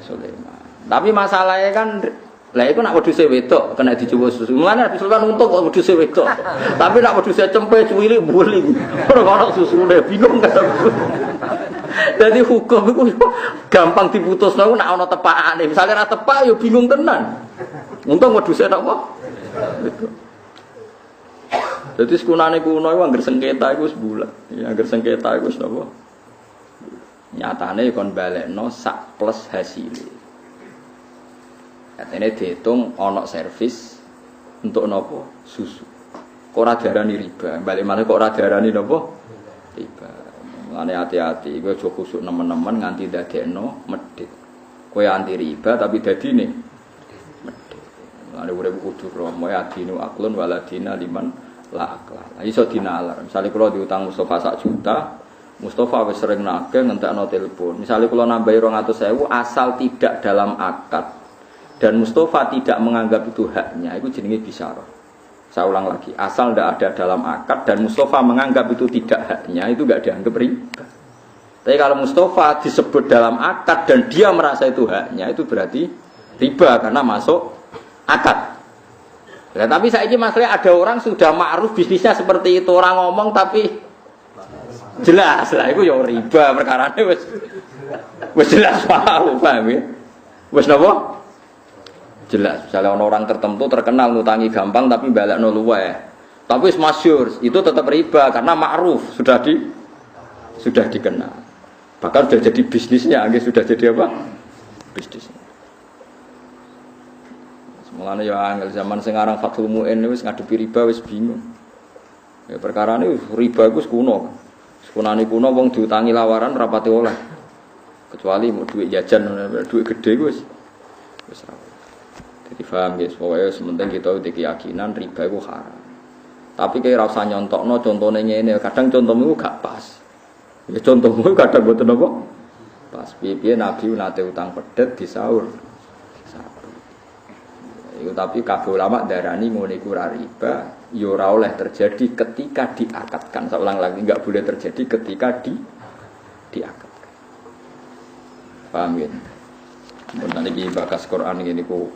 Sulaiman. Tapi masalahnya kan lah iku nak wedhuse wedok kena dicoba susu. Mulane Nabi Sulaiman untung kok wedhuse wedok. Tapi nak wedhuse cempe cuwili buling. Ora ono susune bingung kan. Dadi hukum iku gampang diputusno nek ana tepakane. Misale ra tepak ya bingung tenan. Untung wedhuse napa? Dadi sekunane kuno iku anggere sengketa iku wis bulat. Ya anggere sengketa iku wis napa? Nyatane kon balekno sak plus hasilé. Katanya dihitung onok servis untuk nopo susu. Kok ora diarani riba? Balik mana kok ora diarani nopo riba? Mulane hati-hati, kowe aja khusuk nemen-nemen nganti dadekno medhit. Kowe anti riba tapi dadine medhit. Mulane urip kudu romo ya dinu aklun waladina liman la akla. Lah iso dinalar. Misale kula diutang Mustofa 1 juta, Mustofa wis sering nagih ngentekno telepon. Misale kula nambahi 200.000 asal tidak dalam akad dan Mustofa tidak menganggap itu haknya, itu jenenge bisyarah. Saya ulang lagi, asal tidak ada dalam akad dan Mustofa menganggap itu tidak haknya, itu tidak dianggap riba. Tapi kalau Mustofa disebut dalam akad dan dia merasa itu haknya, itu berarti riba karena masuk akad. Ya, tapi saya ini masalahnya ada orang sudah ma'ruf bisnisnya seperti itu, orang ngomong tapi jelas lah, itu ya riba perkara ini wis jelas paham ya? Wis napa? Jelas, misalnya orang tertentu terkenal ngutangi gampang tapi balekno luweh. Tapi wis masyhur, itu tetap riba karena ma'ruf, sudah dikenal. Bahkan sudah jadi bisnisnya, sudah jadi apa? Bisnisnya. Mulane ya angel zaman sing aran Fathul Mu'in wis ngadepi riba wis bingung. Ya perkara ini riba iku kuno. Sekunane kuno wong diutangi lawaran rapati oleh. Kecuali mau duit jajan, duit gede wis ora. Jadi paham guys, pokoknya sementing kita udah keyakinan riba itu haram. Tapi kayak rasa nyontokno contohnya ini, kadang contohmu gak pas. Ya contohmu kadang boten apa? Pas piye Nabi nate utang pedet di sahur. Iku tapi kabeh ulama darani ngono iku ora riba, ya ora oleh terjadi ketika diakatkan. Saya ulang lagi, enggak boleh terjadi ketika diakatkan. Paham ya? Mun iki bakas Quran ngene niku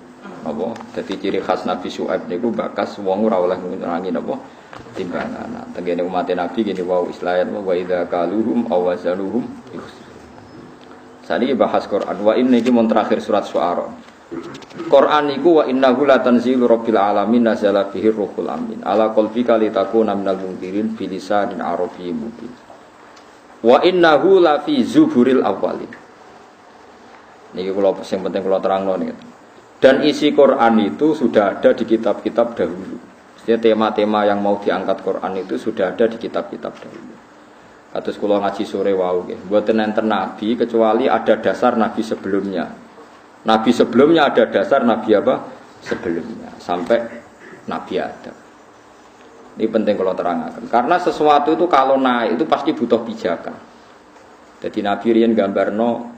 apa? Dadi ciri khas Nabi Syuaib niku bakas wong ora oleh ngurangi napa? Timbangan. Nah, tengene umat Nabi gini wau islayan wa idza kaluhum aw wazaluhum yukhsir. Sani bahas Quran wa inna iki mun terakhir surat Syuara. Quran iku wa innahu la tanzilu rabbil alamin nazala bihi ruhul amin ala qalbika litakuna minal munzirin bi lisanin arabiyyin mubin. Wa innahu la fi zuburil awwalin. Niki kula sing penting kula terangno niki. Dan isi Quran itu sudah ada di kitab-kitab dahulu. Jadi tema-tema yang mau diangkat Quran itu sudah ada di kitab-kitab dahulu. Kados kula ngaji sore wau nggih, mboten enten nabi kecuali ada dasar nabi sebelumnya. Nabi sebelumnya ada dasar nabi apa? Sebelumnya sampai Nabi Adam. Ini penting kalau terangkan. Karena sesuatu itu kalau naik itu pasti butuh pijakan. Jadi Nabi riyen gambarno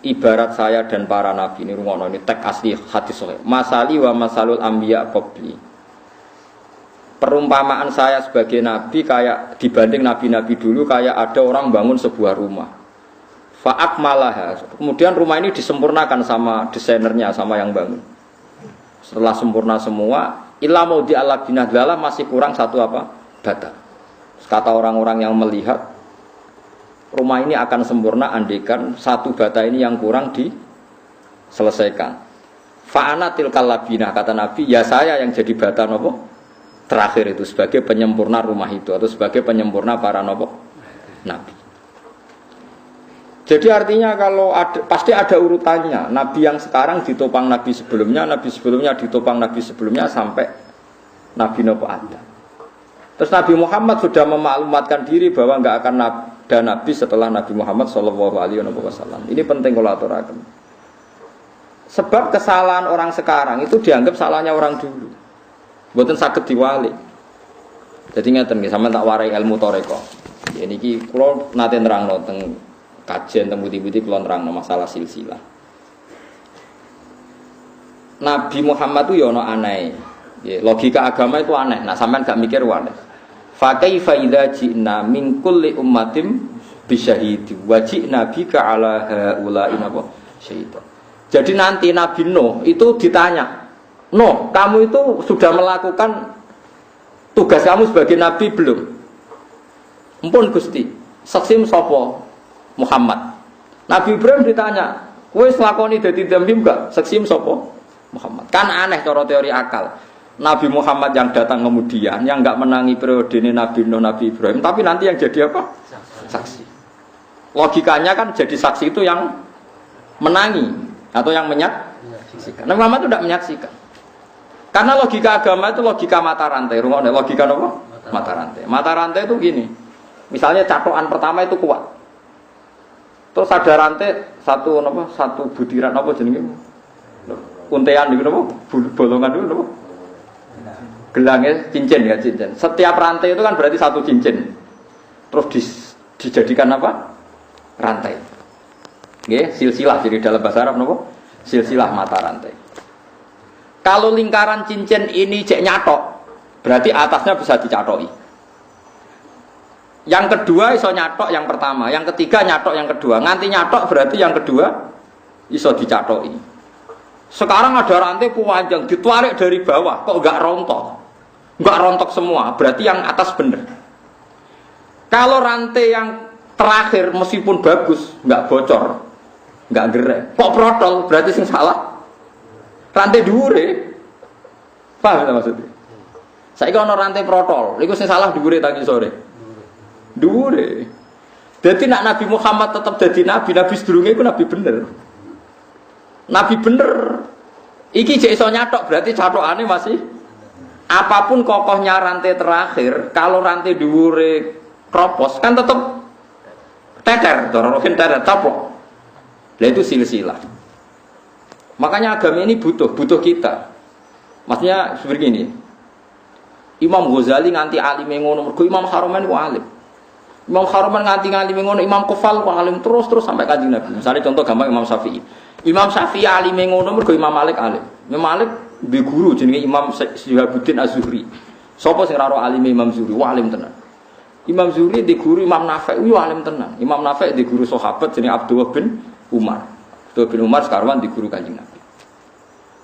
ibarat saya dan para nabi ini rungono ini teks asli hadis sahih. Masali wa masalul anbiya qabli. Perumpamaan saya sebagai nabi kayak dibanding nabi-nabi dulu kayak ada orang bangun sebuah rumah. Fa'akmalaha. Kemudian rumah ini disempurnakan sama desainernya, sama yang bangun. Setelah sempurna semua, illa maudi ala binadlalah masih kurang satu apa? Bata. Kata orang-orang yang melihat rumah ini akan sempurna andaikan satu bata ini yang kurang diselesaikan. Fa'ana tilkal labinah, kata Nabi, ya saya yang jadi bata nopo terakhir itu sebagai penyempurna rumah itu atau sebagai penyempurna para nopo nabi. Jadi artinya kalau pasti ada urutannya. Nabi yang sekarang ditopang nabi sebelumnya ditopang nabi sebelumnya sampai Nabi Nabi Adam. Terus Nabi Muhammad sudah memaklumatkan diri bahwa enggak akan ada nabi setelah Nabi Muhammad sallallahu alaihi wasallam. Ini penting kalau aturaken. Sebab kesalahan orang sekarang itu dianggap salahnya orang dulu. Mboten saged diwalik. Jadi ngeten nggih sampeyan tak warai ilmu toreko. Ya niki kula nate nerangno teng kajian teng budi-budi kula nerangno masalah silsilah. Nabi Muhammad itu ya ana aneh. Ya, logika agama itu aneh. Nah, sampean gak mikir wae. Fa kaifa idza ji'na min kulli ummatin bisyahidi wa ji'na bika ala haula'i syaitan. Jadi nanti Nabi Nuh itu ditanya, "Nuh, kamu itu sudah melakukan tugas kamu sebagai nabi belum?" Ampun Gusti, saksim sapa? Muhammad. Nabi Ibrahim ditanya, "Kowe nglakoni dadi nabi enggak?" Saksim sapa? Muhammad. Kan aneh cara teori akal. Nabi Muhammad yang datang kemudian yang enggak menangi periode ini Nabi Nuh, Nabi Ibrahim, tapi nanti yang jadi apa? Saksi. Logikanya kan jadi saksi itu yang menangi atau yang menyaksikan. Nabi Muhammad itu tidak menyaksikan. Karena logika agama itu logika mata rantai. Rungokne logika apa? Mata rantai. Mata rantai itu gini. Misalnya catokan pertama itu kuat. Terus ada rantai satu butiran apa jenenge? Untean niku napa? Bolongan niku napa? Gelangnya cincin ya cincin. Setiap rantai itu kan berarti satu cincin. Terus dijadikan apa? Rantai. Nggih, silsilah jadi dalam bahasa Arab napa? Silsilah mata rantai. Kalau lingkaran cincin ini cek nyatok, berarti atasnya bisa dicatoki. Yang kedua iso nyatok yang pertama, yang ketiga nyatok yang kedua. Nganti nyatok berarti yang kedua iso dicatoki. Sekarang ada rantai panjang ditarik dari bawah, kok enggak rontok? Enggak rontok semua, berarti yang atas bener. Kalau rantai yang terakhir meskipun bagus, enggak bocor, enggak gerek, kok protol, berarti sing salah rantai dhuwure. Paham ta maksudnya? Saiki ana rantai protol, niku sing salah dhuwure tadi sore. Dhuwure. Dadi nak Nabi Muhammad tetap jadi nabi sedurunge iku nabi bener. Nabi bener. Iki jek iso nyatok berarti catokane masih apapun kokohnya rantai terakhir, kalau rantai dhuwure kropos kan tetap teter, dorokin teter taplok. Lah itu silsilah. Makanya agama ini butuh kita. Maksudnya seperti ini. Imam Ghazali nganti alime ngono, mergo Imam Haromen ku alim. Imam Haromen nganti ngalime ngono, Imam Kufal ku alim terus sampai Kanjeng Nabi. Misalnya contoh gampang Imam Syafi'i. Imam Syafi'i alime ngono mergo Imam Malik alim. Imam Malik di guru jenenge Imam Syihabuddin Az-Zuhri. Sapa sing ora alime Imam Zuhri? Wah alim tenan. Imam Zuhri di guru Imam Nafi' yo alim tenan. Imam Nafi' di guru sahabat jenenge Abdullah bin Umar. Abdullah bin Umar sekarang di guru Kanjeng Nabi.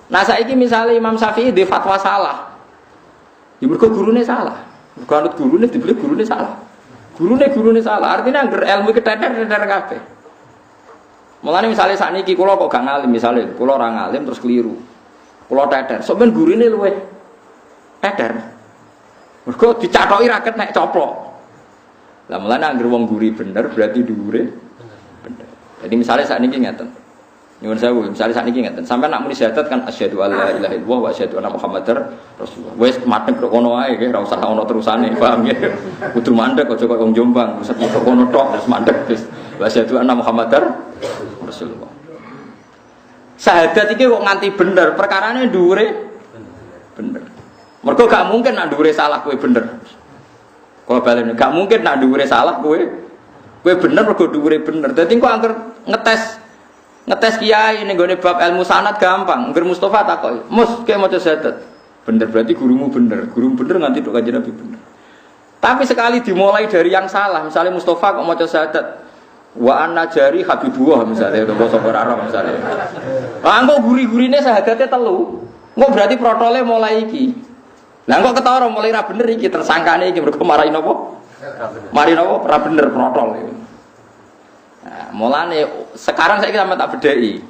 Nah saiki misalnya Imam Syafi'i di fatwa salah. Ya mergo gurune salah. Mergo anut gurune dibeli gurune salah. Gurune salah. Artinya angger ilmu keteter-teter kabeh. Mulane misalnya sakniki kula kok gak ngalim misalnya, kula ora ngalim terus keliru. Kula teter, sok ben gurune luwih teter. Mergo dicathoki raket nek coplok. Lah mulane angger wong guri bener berarti dhuwure bener. Jadi misalnya sakniki ngeten. Nyuwun sewu, misalnya sakniki ngeten. Sampai nak muni syahadat kan asyhadu alla ilaha illallah wa asyhadu anna muhammadar rasulullah. Wis madhep kok ngono ae nggih, ora usah ono terusane, paham nggih. Kudu mandek aja kok wong Jombang, set kok ngono tok terus mandek wis. Wa asyhadu anna muhammadar rasulullah. Syahadat iki kok nganti bener, perkarane dhuwure bener. Mergo gak mungkin nak dhuwure salah kowe bener. Kok balen gak mungkin nak dhuwure salah kowe bener mergo dhuwure bener. Dadi kok angger ngetes kiai ning gone bab ilmu sanad gampang. Angger Mustofa takoki, "Mus, kowe maca syahadat." Bener berarti gurumu bener. Guru bener nganti tok Kanjeng Nabi bener. Tapi sekali dimulai dari yang salah, misalnya Mustofa kok maca syahadat wa anna jari habibullah misalnya itu basa Arab misalnya. Lah engko guri-gurine syahadate telu. Engko berarti protole mulai iki. Lah engko ketara mulai ra bener iki tersangkane iki mergo marahi napa? Mari napa? Ra bener protol iki. Nah, mulane sekarang saya sampe tak bedheki.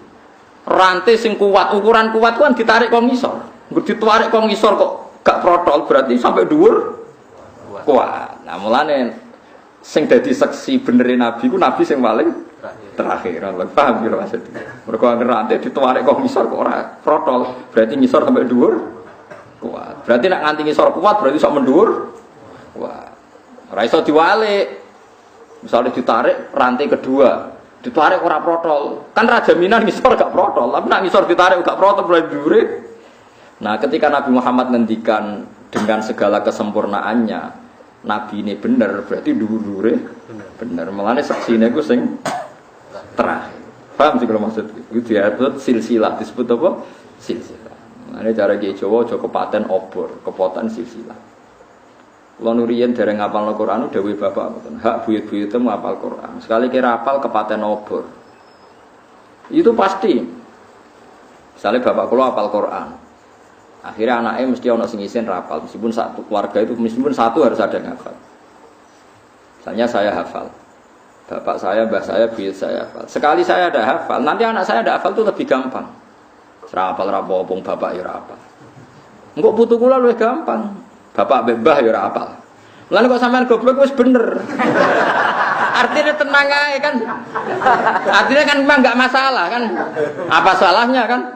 Rantai sing kuat, ukuran kuat kan ditarik kok ngisor. Engko ditarik kok ngisor kok gak protol berarti sampai dhuwur kuat. Nah, mulane sing dadi seksi benerin Nabi ku Nabi sing paling terakhir. Paham kira maksud. Mergo rantai ditarik kok ngisor kok ora protol, berarti ngisor sampai dhuwur kuat. Berarti nek nganti ngisor kuat berarti sok mendhuwur kuat. Ora iso diwalik. Misalnya ditarik rantai kedua, ditarik ora protol, kan raja minan ngisor gak protol, tapi nak ngisor ditarik gak protol berarti dhuwure. Nah, ketika Nabi Muhammad ngendikan dengan segala kesempurnaannya, Nabi ini bener berarti dhuwure bener. Mulane saksine iku sing terakhir. Paham sih kalau maksud itu disebut silsilah, disebut apa? Silsilah. Mulane cara Kiai Jawa aja kepaten obor, kepotan silsilah. Kalau nurian dari ngapal Al-Quran, dawuh bapak ngoten. Hak buyut-buyute ngapal Quran. Sekali kira apal kepaten obor. Itu pasti. Misalnya bapak kula apal Quran. Akhirnya anaknya mesti ana sing isin rapal, meskipun satu keluarga itu meskipun satu harus ada yang hafal. Misalnya saya hafal. Bapak saya, mbah saya, buyut saya hafal. Sekali saya ada hafal, nanti anak saya ada hafal itu lebih gampang. Serapal rapopong bapak ya rapal. Engko putu kula luwih gampang. Bapak bebah ya ora apal. Lan kok sampean goblok wis bener. Artinya tenang aja kan. Artinya kan memang enggak masalah kan. Apa salahnya kan?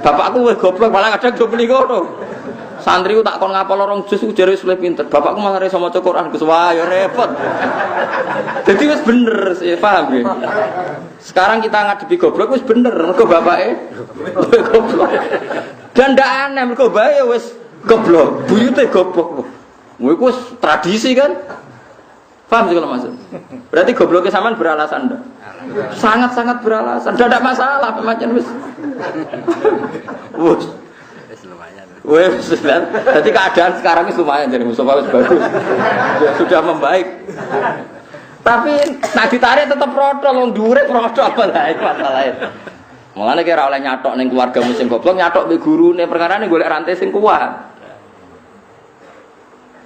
Bapakku wis goblok malah kadang do muni ngono. Santri ku tak kon ngapal orang jus jare wis luwih pinter. Bapakku malah iso maca Quran Gus wah ya repot. Jadi wis bener sih, paham ya? Sekarang kita ngadepi goblok wis bener mergo bapake goblok. Dan ndak aneh mergo bae wis goblok, buyute goblok. Iku wis tradisi kan? Paham sih kalau maksud? Berarti gobloknya sampean beralasan ndak? Sangat-sangat beralasan. Ndak ada masalah macam wis. Wis lumayan. Wis jadi keadaan sekarang ini lumayan jadi Mustafa wis bagus. Sudah membaik. Tapi nak ditarik tetap protol wong dhuwure protol malah iku masalahe. Mulane kira oleh nyatok ning keluarga sing goblok nyatok mbek gurune perkarane golek rantai sing kuat.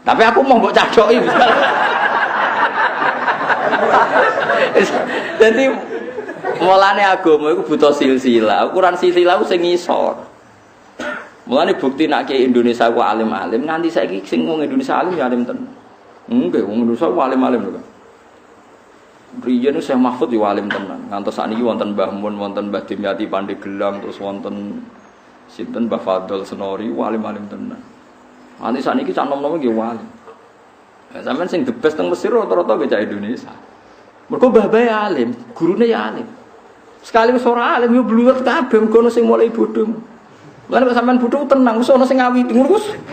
Tapi aku mau mbok cadoki misal. Jadi mulane agama iku butuh silsilah. Ukuran silsilah ku sing ngisor. Mulane bukti nek Indonesia ku alim-alim nganti saiki sing wong Indonesia alim ya alim tenan. Nggih wong Indonesia ku alim-alim lho. Riyen Syekh Mahfud yo alim tenan. Ngantos sakniki wonten Mbah Mun, wonten Mbah Dimyati Pandeglang, terus wonten sinten Mbah Fadl Senori alim-alim tenan. Nanti saat ini cak nom-nom nggih wali. Nah, sampean sing the best teng Mesir rata-rata nggih cak Indonesia. Mergo mbah-mbah alim, gurune ya alim. Sekali wis ora alim yo bluwet kabeh mergo sing mulai bodho. Lan kok sampean bodho tenang, wis ana sing ngawi,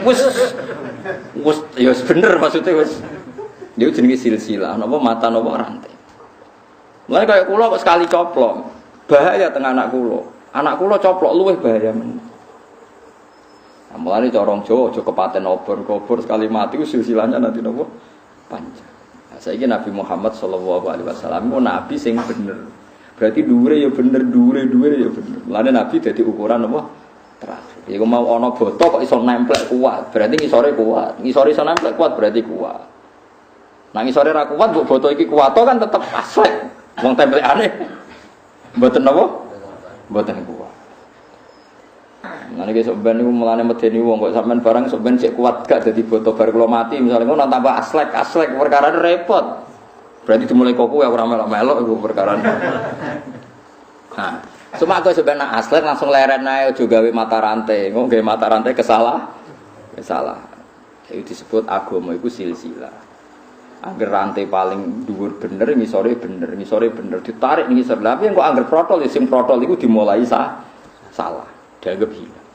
wis Wes ya bener maksudnya wes. Dia jenenge silsilah, napa mata napa rantai. Mulane kaya kula kok sekali coplok, bahaya teng anak kula. Anak kula coplok luwih bahaya men. Nah, mulane corong Jawa aja kepaten obor sekali mati ku silsilahnya nanti napa panjang. Nah, saiki Nabi Muhammad sallallahu alaihi wasallam ku nabi sing bener. Berarti dhuwure ya bener, dhuwure ya bener. Mulane nabi dadi ukuran apa? Terakhir. Ya mau ana boto kok iso nemplek kuat, berarti ngisore kuat. Ngisore iso nemplek kuat berarti kuat. Nah ngisore ra kuat mbok boto iki kuwato kan tetep aslek. Wong templekane mboten napa? Mboten kuat. Nah niki sok ben niku mulane medeni wong kok sampean barang sok ben sik kuat gak dadi boto bar kula mati misale ngono tambah aslek perkara repot. Berarti dimulai koku ya ora melok-melok iku perkara. Nah, cuma aku sebenarnya aslek langsung leren ae aja gawe mata rantai. Nggo gawe mata rantai kesalah. Itu disebut agama iku silsilah. Angger rantai paling dhuwur bener, ngisore bener, ditarik ngisor. Tapi engko angger protol ya sing protol iku dimulai salah. Dianggap hilang.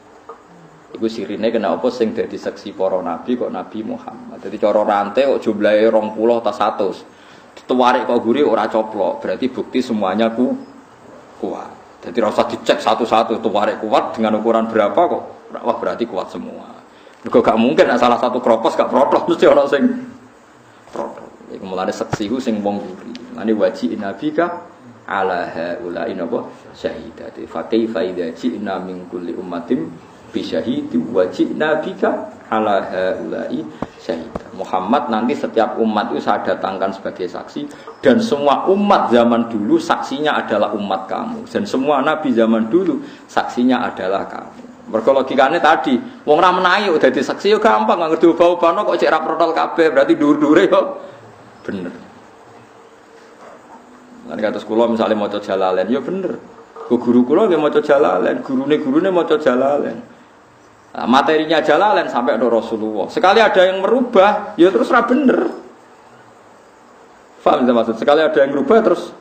Iku sirine kena apa sing dadi saksi para nabi kok Nabi Muhammad. Dadi cara rantai kok jumlahe 20 ta 100. Ditarik kok guri ora coplok, berarti bukti semuanya kuat. Jadi rasa dicek satu-satu tarik kuat dengan ukuran berapa kok? Wah berarti kuat semua. Juga gak mungkin salah satu kropos gak protol mesti orang sing protol. Iku mulane saksi ku sing wong guri. Mane wajib nabika ala haula'i napa syahidati. Fa kaifa idza ji'na min kulli ummatin bi syahidi wajib nabika ala haula'i syahid. Muhammad nanti setiap umat itu saya datangkan sebagai saksi dan semua umat zaman dulu saksinya adalah umat kamu dan semua nabi zaman dulu saksinya adalah kamu. Mergo logikane tadi wong ra menahi udah dadi saksi yo gampang ngerti ubah-ubahno kok cek ra protol kabeh berarti dhuwur-dhuwure yo bener. Lan kados kula misale maca Jalalain yo bener. Guru kula nggih maca Jalalain, gurune maca Jalalain. Nah, materinya Jalalain sampai ada Rasulullah. Sekali ada yang merubah, ya terus ra bener. Paham ya maksud? Sekali ada yang merubah terus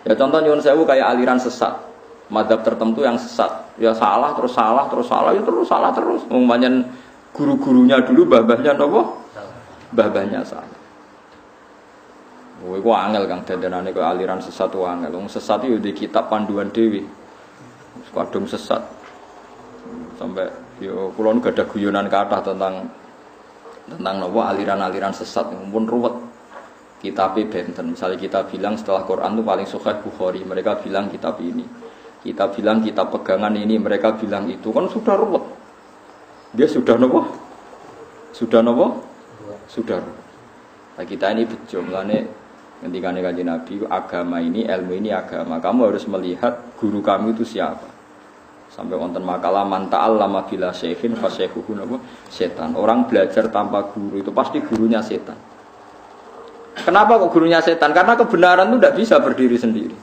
ya contoh nyuwun sewu kayak aliran sesat. Madzhab tertentu yang sesat. Ya salah, ya terus salah terus. Umpamanya guru-gurunya dulu babahnya napa? Babahnya salah. Kowe angel Kang dandanane kok aliran sesat wae angel. Wong sesat itu di kitab panduan dhewe. Kadung sesat. Sampai yo kula nu gadah guyonan kathah tentang napa aliran-aliran sesat pun ruwet. Kitabe benten. Misalnya kita bilang setelah Quran itu paling sahih Bukhari, mereka bilang kitab ini. Kita bilang kitab pegangan ini, mereka bilang itu. Kan sudah ruwet. Dia sudah napa? Sudah napa? Sudah ruwet. Nah, kita ini bejo mulane ngendikane Kanjeng Nabi, agama ini, ilmu ini agama. Kamu harus melihat guru kamu itu siapa. Sampai wonten makalah man ta'allama bila syekhin fa syekhuhu napa setan. Orang belajar tanpa guru itu pasti gurunya setan. Kenapa kok gurunya setan? Karena kebenaran itu tidak bisa berdiri sendiri.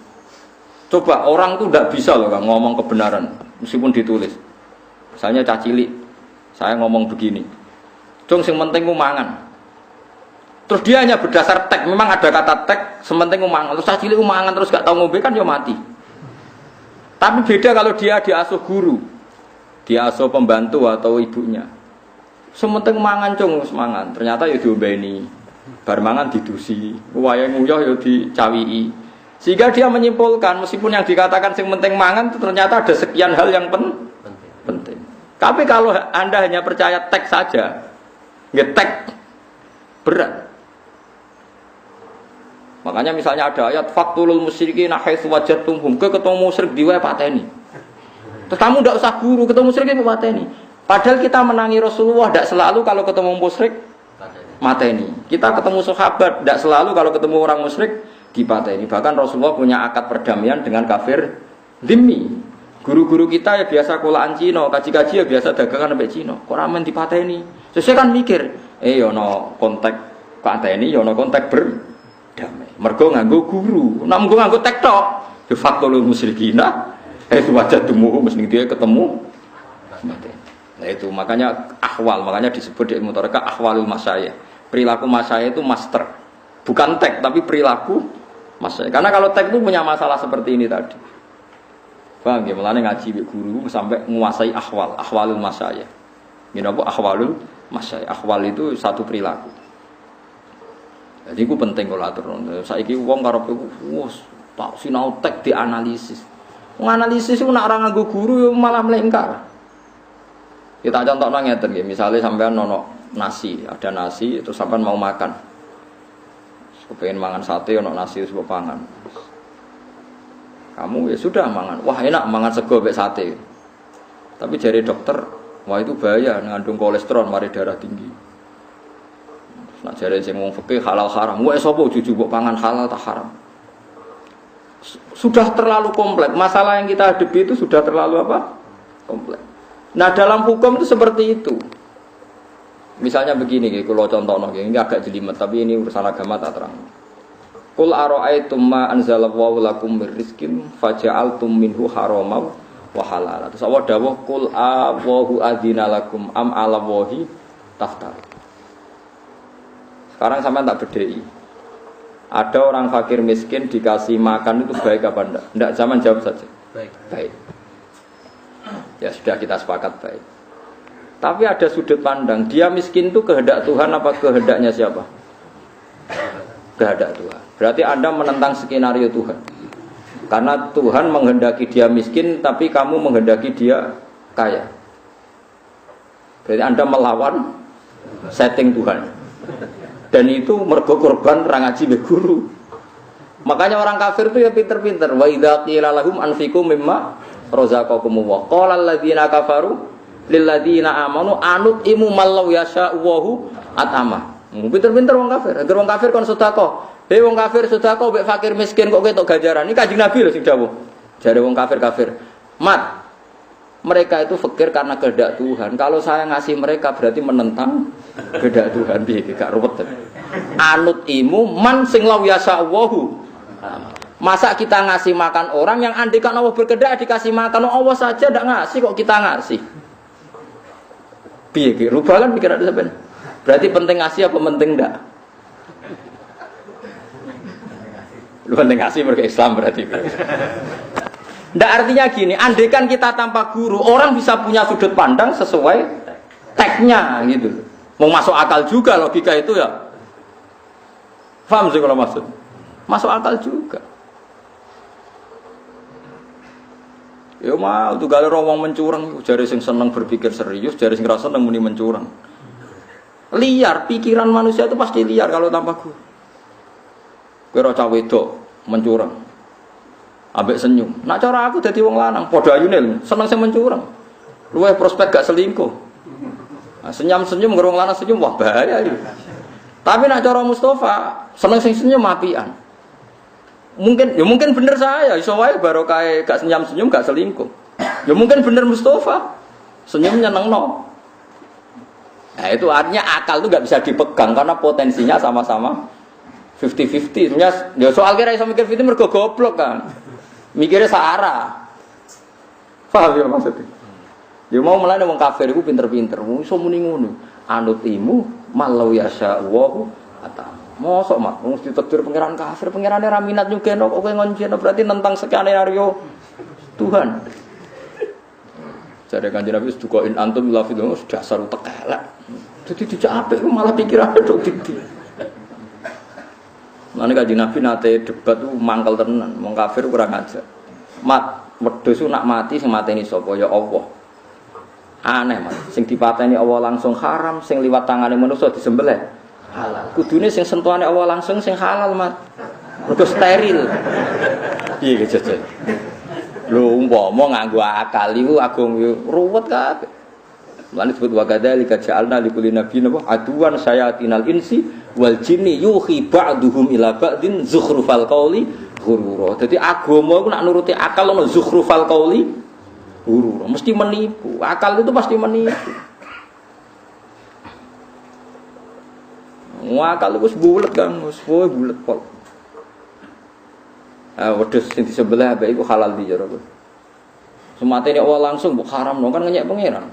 Coba orang itu tidak bisa loh Kang, ngomong kebenaran meskipun ditulis. Misalnya cah cilik, saya ngomong begini. Dong sing penting ku mangan. Terus dia hanya berdasar teks, memang ada kata teks, sementing ku mangan. Terus cah cilik ku mangan terus gak tahu ngombe kan ya mati. Tapi beda kalau dia diasuh guru, diasuh pembantu atau ibunya. Sementing mangan cung mangan, ternyata ya diombeni, bar mangan didusi, wayahe nguyah ya dicawiki. Sehingga dia menyimpulkan meskipun yang dikatakan sing penting mangan ternyata ada sekian hal yang penting. Tapi kalau Anda hanya percaya teks saja, ngetek berat. Makanya misalnya ada ayat faqtulul musyrikin haitsu wajadtumhum, ketemu musyrik di wae pateni. Terus kamu tidak usah guru, ketemu musyrik itu pateni. Padahal kita menangi Rasulullah tidak selalu kalau ketemu musyrik mateni. Kita ketemu sahabat tidak selalu kalau ketemu orang musyrik dipateni. Bahkan Rasulullah punya akad perdamaian dengan kafir dhimmi. Guru-guru kita ya biasa kulaan Cina, kaji-kaji ya biasa dagangan sampai Cina. Kok ramen dipateni? Sesuai kan mikir, yo no kontak pateni, yo no kontak berdamai. Mergo nganggo guru, nek nganggo tektok, de facto lu musyrikina, itu wajah demu mesti dia ketemu. Nah itu makanya ahwal, makanya disebut di Ilmu Thariqah ahwalul masyayikh. Perilaku masyayikh itu master. Bukan tek tapi perilaku masyayikh. Karena kalau tek itu punya masalah seperti ini tadi. Paham ya, mulane ngaji guru sampai menguasai ahwalul masyayikh. Ngene apa ahwalul Masya akhwal itu satu perilaku. Jadi itu penting kalau atur. Saiki wong karo wis tak sinau tek dianalisis. Menganalisis itu nak orang nganggo guru malah melengkar. Kita contohno ngeten nggih, misale sampean ono nasi, ada nasi terus sampean mau makan. Kepengen mangan sate ono nasi wis pangan. Kamu ya sudah mangan. Wah, enak mangan sego mek sate. Tapi jari dokter, wah itu bahaya ngandung kolesterol, mari darah tinggi. Nak jari sing wong fikih halal haram. Wah, sapa juju mbok pangan halal tak haram. Sudah terlalu kompleks. Masalah yang kita hadapi itu sudah terlalu apa? Kompleks. Nah, dalam hukum itu seperti itu. Misalnya begini, kalau contohnya, ini agak jelimet, tapi ini urusan agama tak terang. Qul ara'aitum ma anzalallahu lakum mir rizqin faja'altum minhu haramaw wa halala. Terus Allah dawuh qul Allahu adzina lakum am 'ala wahi taftar. Sekarang sampean tak bedheki. Ada orang fakir miskin dikasih makan itu baik apa enggak? Enggak, zaman jawab saja. Baik. Baik. Ya sudah kita sepakat baik. Tapi ada sudut pandang, dia miskin itu kehendak Tuhan apa kehendaknya siapa? Kehendak Tuhan. Berarti Anda menentang skenario Tuhan. Karena Tuhan menghendaki dia miskin, tapi kamu menghendaki dia kaya. Berarti Anda melawan setting Tuhan. Dan itu mergo korban ra ngaji mbek guru. Makanya orang kafir itu ya pinter-pinter. Wa idza qila lahum anfiqu mimma razaqakumullah. Qala alladziina kafaru lil ladziina amanu anut'imu mallau yasha'u at'ama. Pinter-pinter wong kafir. Agar wong kafir kon sedekah. Hei wong kafir sedekah mbek fakir miskin kok ketok ganjaran. Ini Kanjeng Nabi lho sing dawuh. Jare wong kafir-kafir. Mat. Mereka itu fakir karena kehendak Tuhan. Kalau saya ngasih mereka berarti menentang kehendak Tuhan. Piye gak ruwet. Anut imu man sing law yasa'u. Masa kita ngasih makan orang yang andikan Allah berkehendak dikasih makan Allah saja ndak ngasih kok kita ngasih. Piye ki rubah kan pikiran sampean. Berarti penting ngasih apa penting ndak? Lu penting ngasih mergo Islam berarti. Ndak artinya gini, andaikan kita tanpa guru, orang bisa punya sudut pandang sesuai teksnya gitu. Mau masuk akal juga logika itu ya. Paham sih kalau maksud? Masuk akal juga. Ya mau tuh gale wong mencurang, jare sing seneng berpikir serius, jare sing rasa seneng muni mencurang. Liar, pikiran manusia itu pasti liar kalau tanpa guru. Kowe ora cah wedok mencurang. Ambek senyum. Nak cara aku dadi wong lanang, padha ayune seneng sing mencurang. Luwih prospek gak selingkuh. Nah, senyum-senyum ngerung lanang senyum wah bahaya iki. Tapi nak cara Mustafa, seneng sing senyum apian. Mungkin bener saya, iso wae barokah gak senyum-senyum gak selingkuh. Ya mungkin bener Mustafa. Senyum nyenengno. Nah, itu artinya akal itu gak bisa dipegang karena potensinya sama-sama 50-50. Sebenarnya ya soal kira iso mikir 50 mergo goblok kan. Mikirnya searah. Paham ya maksudnya? Ya mau melane wong kafir iku pinter-pinter, wong iso muni ngono. Anutimu malau yasa'u ata. Mosok mak mesti takdir pangeran kafir, pangerane ra minat nyugeno kok kowe ngonjeno berarti nentang skenario Tuhan. Jare Kanjeng Nabi dukain antum la fidhu dasar utek elek. Dadi dijak apik malah pikirane tok didi. Mane Kanjeng Nabi nate debat ku mangkel tenan, wong kafir kurang ajar. Mat, wedhus nak mati sing mateni sapa ya Allah. Aneh Mat, sing dipateni Allah langsung haram, sing liwat tangane manusa disembelih halal. Kudune sing sentuhane Allah langsung sing halal Mat. Mergo steril. Piye ge jajal. Lho umpama nganggo akal iku agung yo ruwet kabeh. Lan disebut wa kadzalika ja'alna likulli nabiyyin aduwan sayatinal insi wal jinni yuhi ba'duhum ila ba'din zukhrufal qauli ghurura. Dadi agama iku nak nuruti akal ono zukhrufal qauli ghurura, mesti menipu. Akal itu pasti menipu. Akal itu wis bulet kan, wis bulet pol. Wedhus sing disebelah bae iku halal di jero. Sematene Allah langsung mbok haramno kan ngenyek pangeran.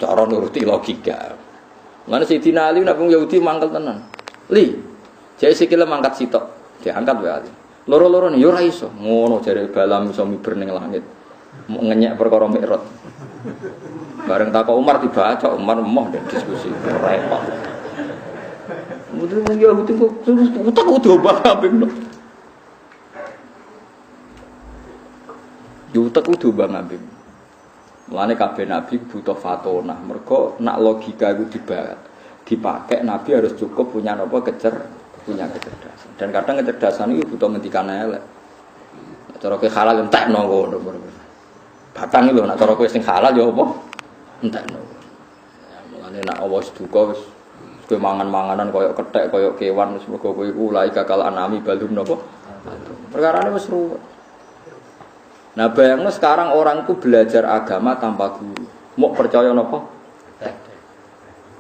Cara nuruti logika. Mana Sayyidina Ali nak wong Yahudi mangkel tenan. Li, jek sikile mangkat sitok, diangkat wae Ali. Loro-loro ne yo ora iso. Ngono jare balam iso miber ning langit. ngenyek perkara mikrot. Bareng takok Umar dibaca, Umar emoh dan diskusi repot. Mudun wong Yahudi kok utak kudu Habib. Yo utak kudu Bang Habib. Mulane kabeh nabi butuh fatona. Mergo nak logika itu dipakai nabi harus cukup punya punya kecerdasan. Dan kadang kecerdasan itu butuh ngendikan elek. Cara kowe halal entekno ngono. Batang lho nak cara kowe sing halal ya apa? Entekno. Ya mulane nak awas duka wis kowe mangan-manganan koyo kethek koyo kewan wis mergo kowe iku laika kal anami balum napa? Perkarane wis ruwet. Nah bayangno sekarang orang itu belajar agama tanpa guru. Mau percaya napa?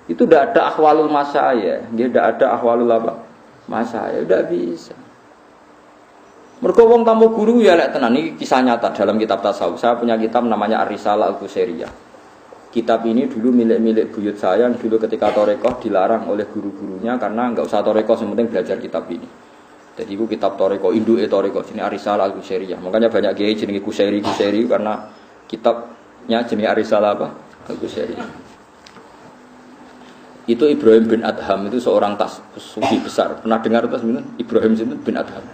Itu tidak ada ahwalul masyayikh, tidak ada ahwalul apa? Masyayikh, tidak bisa. Mergo wong tanpa guru ya lek tenan iki kisah nyata dalam kitab tasawuf. Saya punya kitab namanya Ar-Risalah Al-Qusairiyah. Kitab ini dulu milik buyut saya yang dulu ketika Torekoh dilarang oleh guru-gurunya karena enggak usah Torekoh, yang penting belajar kitab ini. Jadi itu kitab Torekoh, induke Torekoh, ini Ar-Risalah Al-Qusairiyah. Makanya banyak kiai jenenge Qusairi karena kitabnya jenenge Ar-Risalah apa? Al-Qusairiyah. Itu Ibrahim bin Adham itu seorang sufi besar. Pernah dengar itu sebenarnya Ibrahim bin Adham.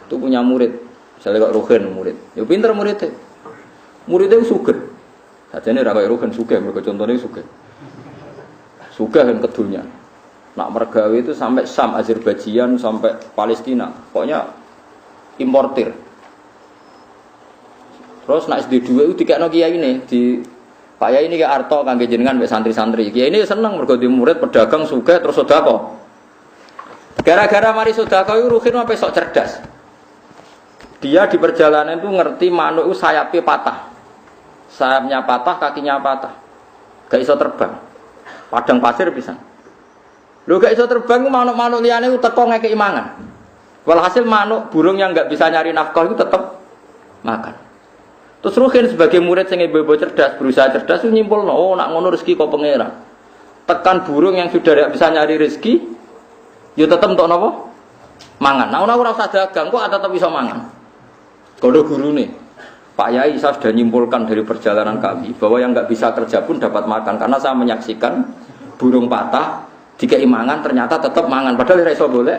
Itu punya murid, misalnya kok Ruhin murid. Ya pinter muridnya. Muridnya itu sugih. Sajane ra kaya Ruhin sugih, mergo contone sugih. Sugih kan kedulnya. Nak mergawe itu sampai Sam, Azerbaijan sampai Palestina. Pokoknya importir. Terus nak SD2 itu dikekno kiai ini di Pak Yai ini ke Arto kangge jenengan mbek santri-santri. Kiai ini seneng mergo di murid pedagang sugih terus sedekah. Gara-gara mari sedekah itu Ruhin sampai sok cerdas. Dia di perjalanan itu ngerti manuk itu sayapnya patah. Sayapnya patah, kakinya patah. Gak iso terbang. Padang pasir pisan. Lho gak iso terbang manuk-manuk liyane itu teko ngekeki mangan. Walhasil manuk burung yang gak bisa nyari nafkah itu tetap makan. Terus Ruhin sebagai murid sing ibu-ibu cerdas, berusaha cerdas itu nyimpulno, oh nak ngono rezeki kok pangeran. Tekan burung yang sudah gak bisa nyari rezeki, yo tetep entuk napa? Mangan. Nah ora usah dagang kok tetep iso mangan. Kalau guru nih, Pak Yai saya sudah nyimpulkan dari perjalanan kami bahwa yang nggak bisa kerja pun dapat makan karena saya menyaksikan burung patah dikei mangan ternyata tetap mangan padahal iso boleh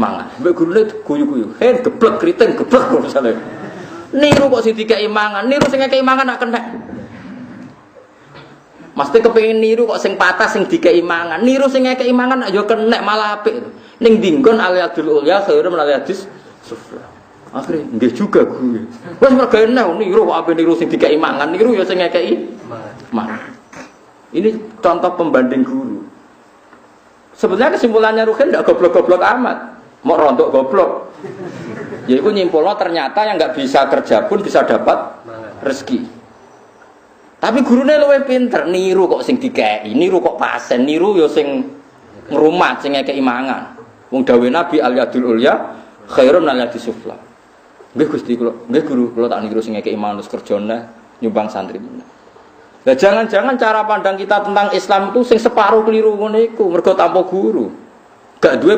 mangan. Mbak guru nih guyu-guyu, geblek keriting geblek misalnya. Niru kok sih dikei mangan, niru sing ngekei mangan nak kena. Mesti kepengin niru kok sing patah sing dikei mangan, niru sing ngekei mangan aja kena malah apik. Ning dinggon aliyadul ulya khairum aliyadis sufla. Akhirnya nggih juga guru. Wes mergo niru kok ape niru sing dikei mangan, niru ya sing ngekei mangan. Ini contoh pembanding guru. Sebenarnya kesimpulannya Ruhin ndak goblok-goblok amat. Mau rontok goblok. Ya iku nyimpulno ternyata yang nggak bisa kerja pun bisa dapat rezeki. Tapi gurune luwih pinter, niru kok sing dikei, niru kok pasen, niru ya sing ngrumat sing ngekei mangan. Wong dawuh Nabi al-yadul ulya khairun min al-yadis sufla. Nggih Gusti kula, nggih guru kula tak niru sing ngekeki manus kerjane nyumbang santri meneh. Lah jangan-jangan cara pandang kita tentang Islam itu sing separuh keliru ngono iku, mergo tanpa guru. Gak duwe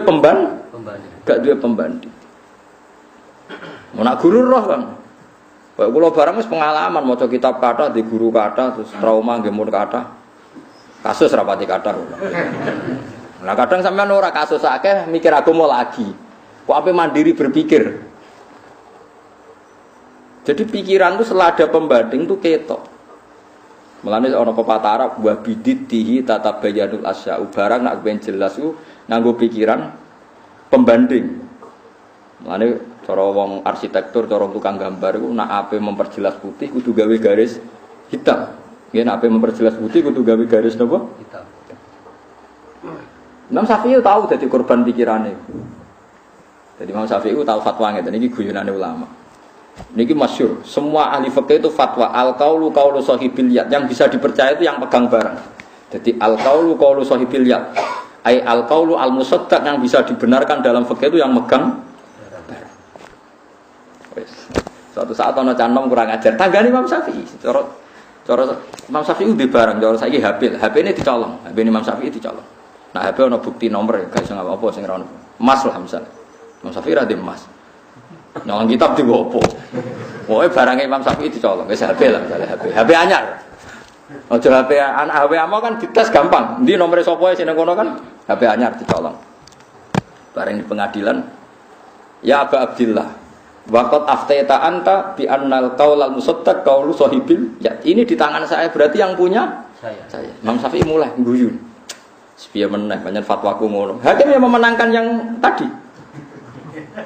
gak duwe pembanding. Ana guru roh, Bang. Kayak kula barang wis pengalaman maca kitab kata di guru kata terus trauma nggih mun kata. Kasus rapati kata. Nah kadang sampean ora kasus akeh mikir aku mau lagi. Kok ape mandiri berpikir? Jadi pikiran itu setelah ada pembanding itu ketok. Mulane ana pepatah Arab wa biditihi tatabayyanul asya'u barang nak ben jelas ku nganggo pikiran pembanding. Mulane cara wong arsitektur, cara tukang gambar iku nak ape memperjelas putih kudu gawe garis hitam. Nggih nak ape memperjelas putih kudu gawe garis napa? Hitam. Imam Syafi'i tahu dadi korban pikirane. Jadi Imam Syafi'i tahu fatwa ngeten iki guyonane ulama. Niki masyhur, semua ahli fikih itu fatwa al-qaulu qaulu sahibil yad, yang bisa dipercaya itu yang pegang barang. Jadi al-qaulu qaulu sahibil yad, ai al-qaulu al-musaddaq yang bisa dibenarkan dalam fikih itu yang megang barang. Wes. Suatu saat ana canom kurang ajar, tanggane Imam Syafi'i. Cara Imam Syafi'i di barang, cara saiki HP ini dicolong, HP Imam Syafi'i dicolong. Nah HP ana bukti nomor gak iso apa-apa sing ra ono. Emas lah misalnya. Imam Syafi'i ra di emas. Nyolong kitab di opo. Pokoknya barangnya Imam Syafi'i dicolong, wis HP lah, misalnya HP anyar. Ojo HP anak HP amo kan dites gampang. Ndi nomor sapa sing nang kono kan HP anyar dicolong. Bareng di pengadilan, ya Aba Abdillah, waqat aftaita anta bi annal qaulal musaddaq qaulu sahibil. Ya, ini di tangan saya berarti yang punya saya. Imam Syafi'i mulai guyu. Sepiye meneh banyak fatwaku ngono. Hakim yang memenangkan yang tadi.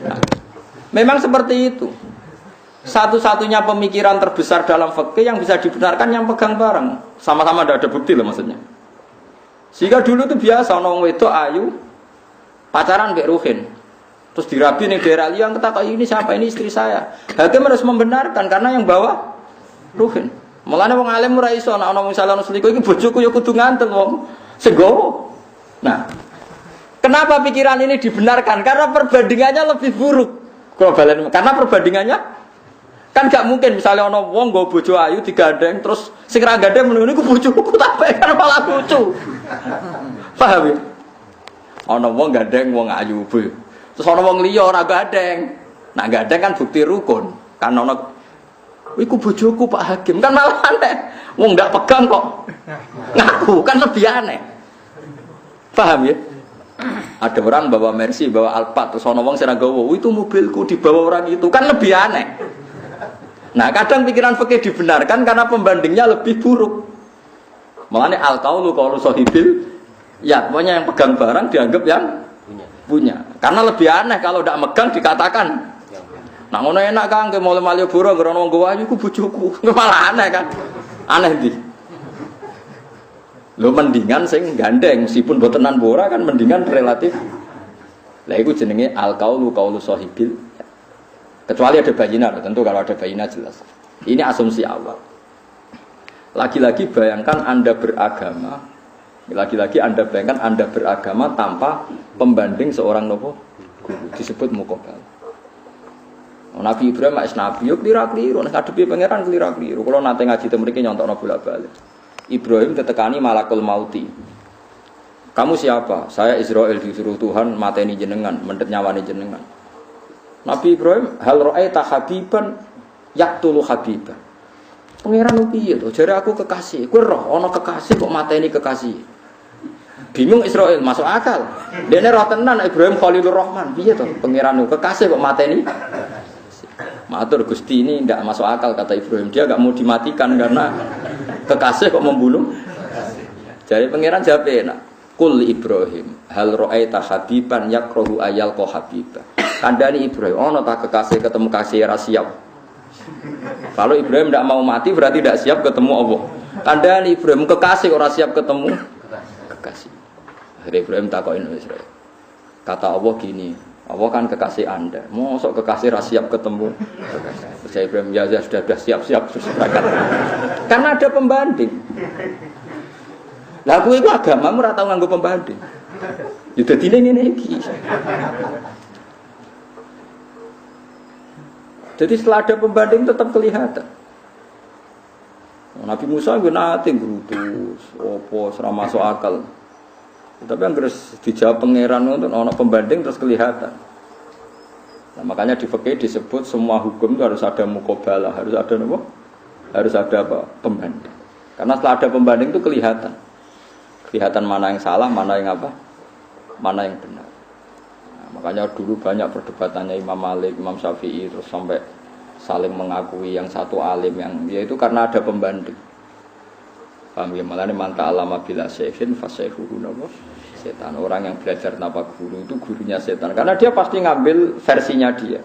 Nah, memang seperti itu. Satu-satunya pemikiran terbesar dalam fikih yang bisa dibenarkan yang pegang bareng. Sama-sama tidak ada bukti loh maksudnya. Sehingga dulu itu biasa orang wedok ayu pacaran mbek Ruhin. Terus dirabi ning daerah liya ketakok ini siapa, ini istri saya. Hakim harus membenarkan karena yang bawa Ruhin. Mulane wong alim ora iso nek ana wong saleh selingkuh iki bojoku ya kudu ngantel wong sing gowo. Nah, kenapa pikiran ini dibenarkan? Karena perbandingannya lebih buruk. Karena perbandingannya kan gak mungkin misalnya ana wong nggo bojo ayu digandeng terus sing ra gandeng menunggu iku bojoku tak kan malah lucu. Paham ya? Ana wong gandeng wong ayu bu. Terus ana wong liya ora gandeng. Nah gandeng kan bukti rukun. Kan ana iku bojoku Pak Hakim kan malah aneh. Wong ndak pegang kok ngaku kan lebih aneh. Paham ya? Ada orang bawa Mercy, bawa Alphard, terus ana wong sing nggawa, itu mobilku dibawa orang itu kan lebih aneh. Nah, kadang pikiran fikih dibenarkan karena pembandingnya lebih buruk. Makanya al-qaulu qaulu sahibil, ya pokoknya yang pegang barang dianggap yang punya. Karena lebih aneh kalau tidak megang dikatakan. Nah, ngono enak kan ke Malioboro ngrono wong gowo ayu ku bojoku. Malah aneh kan. Aneh ndi? Lho mendingan sing gandeng meskipun botenan bora kan mendingan relatif. Lah iku jenenge al-qaulu qaulu sahibil. Kecuali ada bayinah, tentu kalau ada bayinah jelas. Ini asumsi awal. Lagi-lagi bayangkan Anda beragama, lagi-lagi Anda bayangkan Anda beragama tanpa pembanding seorang nopo guru disebut muqabal. Nabi Ibrahim mak nabi yo klira-kliru nek ngadepi pangeran klira-kliru. Kula nate ngaji teng mriki nyontokno bolak-balik. Ibrahim ditekani malakul mauti. Kamu siapa? Saya Israel disuruh Tuhan mateni jenengan, mendet nyawane jenengan. Nabi Ibrahim hal ra'aita habiban yaqtulu habiban. Pangeran piye to? Jare aku kekasih. Kowe roh ana kekasih kok mateni kekasih. Bingung Israel, masuk akal. Dene roh tenan Ibrahim Khalilur Rahman. Piye to? Pangeran kekasih kok mateni. Matur Gusti ini tidak masuk akal kata Ibrahim. Dia enggak mau dimatikan karena kekasih kok membunuh. Jadi pangeran jawab enak. Kul Ibrahim hal ra'aita habiban yakrahu ayal ko habibah. Kandani Ibrahim, ono tak kekasih ketemu kasih ra siap. Kalau Ibrahim tidak mau mati berarti tidak siap ketemu Allah. Kandani Ibrahim kekasih ora siap ketemu kekasih. Akhirnya Ibrahim takokin Israel. Kata Allah gini, Allah kan kekasih Anda. Mosok kekasih ra siap ketemu kekasih. Terus Ibrahim ya sudah siap-siap terus berangkat. Karena ada pembanding. Lah kuwi agamamu ora tau nganggo pembanding. Ya dadi ngene iki. Jadi setelah ada pembanding tetap kelihatan. Nabi Musa nggih nate ngrutus, opo ora masuk akal. Tapi yang harus dijawab pangeran untuk ana pembanding terus kelihatan. Nah, makanya di fikih disebut semua hukum itu harus ada muqabalah, harus ada apa? Harus ada apa? Pembanding. Karena setelah ada pembanding itu kelihatan. Kelihatan mana yang salah, mana yang apa? Mana yang benar. Makanya dulu banyak perdebatannya Imam Malik, Imam Syafi'i terus sampai saling mengakui yang satu alim yang yaitu karena ada pembanding. Paham ya? Malah manta alama bila syekhin fasayhuhu napa? Setan. Orang yang belajar tanpa guru itu gurunya setan karena dia pasti ngambil versinya dia.